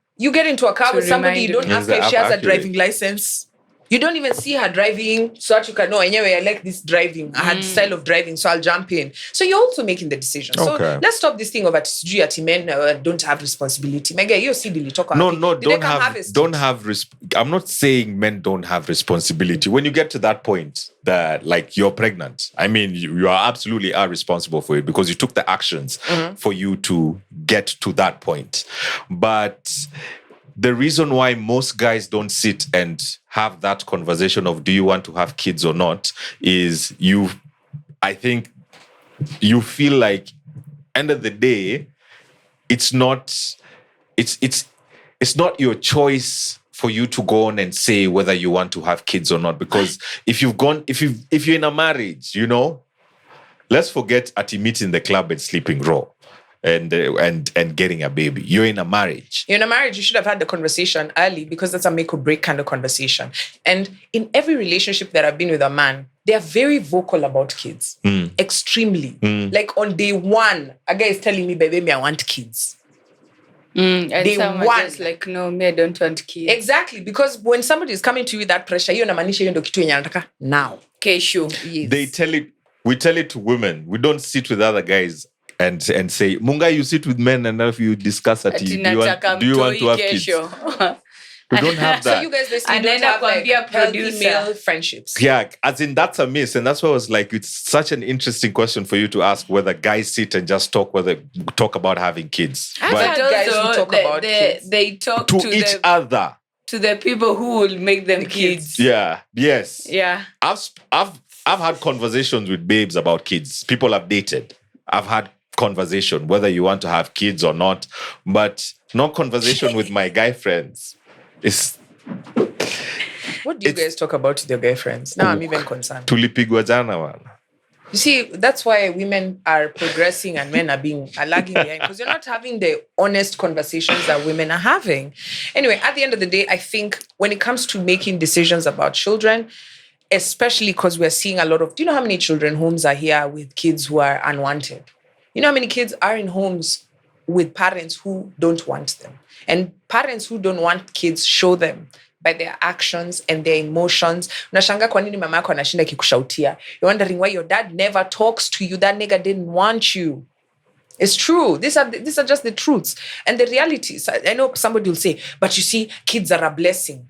[SPEAKER 2] with somebody, you don't
[SPEAKER 1] remind
[SPEAKER 2] ask her if she has a driving license. You don't even see her driving, so that you can know, anyway, I like this driving. I had style of driving, so I'll jump in. So you're also making the decision.
[SPEAKER 3] Okay.
[SPEAKER 2] So let's stop this thing of at men don't have responsibility. Mega, you see the talk.
[SPEAKER 3] No, don't have. I'm not saying men don't have responsibility. When you get to that point that, like, you're pregnant, I mean, you are absolutely responsible for it because you took the actions for you to get to that point. But the reason why most guys don't sit and have that conversation of do you want to have kids or not is I think you feel like end of the day, it's not your choice for you to go on and say whether you want to have kids or not. Because if you're in a marriage, let's forget at meeting the club and sleeping raw. And getting a baby. You're in a marriage.
[SPEAKER 2] You're in a marriage, you should have had the conversation early because that's a make or break kind of conversation. And in every relationship that I've been with a man, they are very vocal about kids. Extremely. Like on day one, a guy is telling me, baby, I want kids.
[SPEAKER 1] And
[SPEAKER 2] day
[SPEAKER 1] some
[SPEAKER 2] one.
[SPEAKER 1] are just like, no, me, I don't want kids.
[SPEAKER 2] Exactly. Because when somebody is coming to you with that pressure, you unamaanisha hiyo ndio kitu yenye anataka now.
[SPEAKER 1] Kesho.
[SPEAKER 2] Yes.
[SPEAKER 3] We tell it to women. We don't sit with other guys and say, Munga, you sit with men and if you discuss it, do you want to have kids? We don't have that.
[SPEAKER 2] So you guys basically don't have like healthy male friendships.
[SPEAKER 3] Yeah, as in that's a miss. And that's why I was like, it's such an interesting question for you to ask whether guys sit and just talk about having kids.
[SPEAKER 2] I've had guys who talk about kids.
[SPEAKER 1] They talk
[SPEAKER 3] to each other.
[SPEAKER 1] To the people who will make them kids.
[SPEAKER 3] Yeah, yes.
[SPEAKER 1] Yeah.
[SPEAKER 3] I've had conversations with babes about kids. People have dated. I've had conversation whether you want to have kids or not, but no conversation with my guy friends.
[SPEAKER 2] What do you guys talk about with your guy friends? Now I'm even concerned.
[SPEAKER 3] Tulipigwa jana man.
[SPEAKER 2] You see, that's why women are progressing and men are lagging behind, because you're not having the honest conversations that women are having. Anyway, at the end of the day, I think when it comes to making decisions about children, especially because we're seeing a lot of, do you know how many children homes are here with kids who are unwanted? You know how many kids are in homes with parents who don't want them? And parents who don't want kids show them by their actions and their emotions. Unashanga kwa nini mama yako anashinda kikushautia. You're wondering why your dad never talks to you. That nigga didn't want you. It's true. These are just the truths. And the realities. I know somebody will say, but you see, kids are a blessing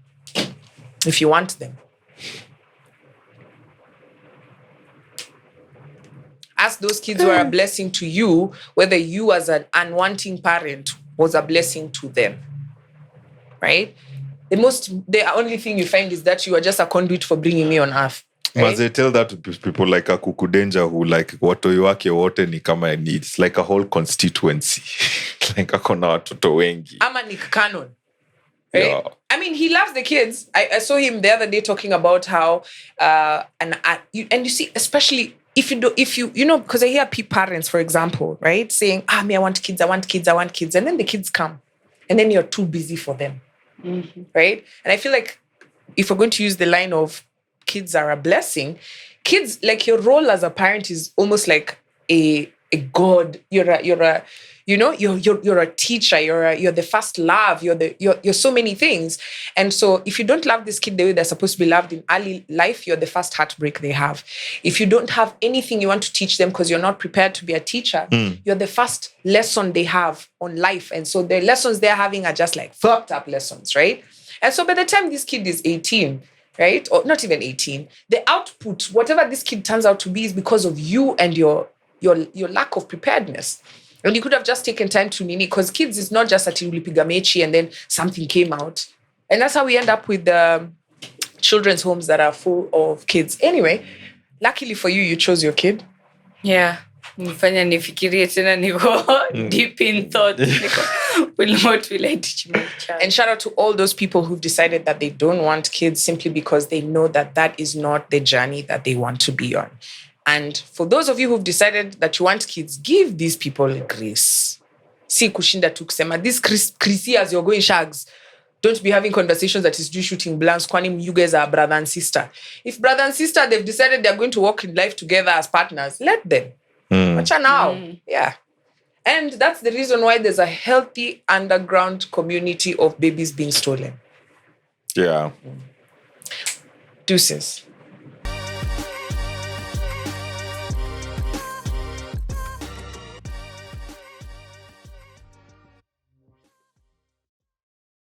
[SPEAKER 2] if you want them. Ask those kids who are a blessing to you, whether you as an unwanting parent was a blessing to them. Right? The only thing you find is that you are just a conduit for bringing me on earth. Right?
[SPEAKER 3] Must they tell that to people like Akuku Danger who like watoi wake wote ni kama it's like a whole constituency. Like akona watoto wengi.
[SPEAKER 2] Ama Nick Cannon. Right?
[SPEAKER 3] Yeah.
[SPEAKER 2] I mean, he loves the kids. I saw him the other day talking about how and you see, especially if you because I hear parents, for example, right, saying, me, I want kids, and then the kids come, and then you're too busy for them, right? And I feel like if we're going to use the line of kids are a blessing, kids, like your role as a parent is almost like a a god. You're a you're a teacher. You're the first love. You're so many things. And so if you don't love this kid the way they're supposed to be loved in early life, you're the first heartbreak they have. If you don't have anything you want to teach them because you're not prepared to be a teacher, you're the first lesson they have on life. And so the lessons they're having are just like fucked up lessons, right? And so by the time this kid is 18, right, or not even 18, the output, whatever this kid turns out to be, is because of you and your lack of preparedness. And you could have just taken time to nini, because kids is not just that you ulipiga mechi and then something came out. And that's how we end up with the children's homes that are full of kids. Anyway, luckily for you, you chose your kid.
[SPEAKER 1] Yeah. Nifanya nifikirie tena niko deep in thought. What will I teach my child?
[SPEAKER 2] And shout out to all those people who've decided that they don't want kids simply because they know that that is not the journey that they want to be on. And for those of you who've decided that you want kids, give these people grace. Si kushinda tu kusema, this Chrissy as you're going shags, don't be having conversations that is you shooting blanks, kwani you guys are brother and sister. If brother and sister, they've decided they're going to walk in life together as partners, let them. Wacha now. Yeah. And that's the reason why there's a healthy underground community of babies being stolen.
[SPEAKER 3] Yeah.
[SPEAKER 2] Deuces.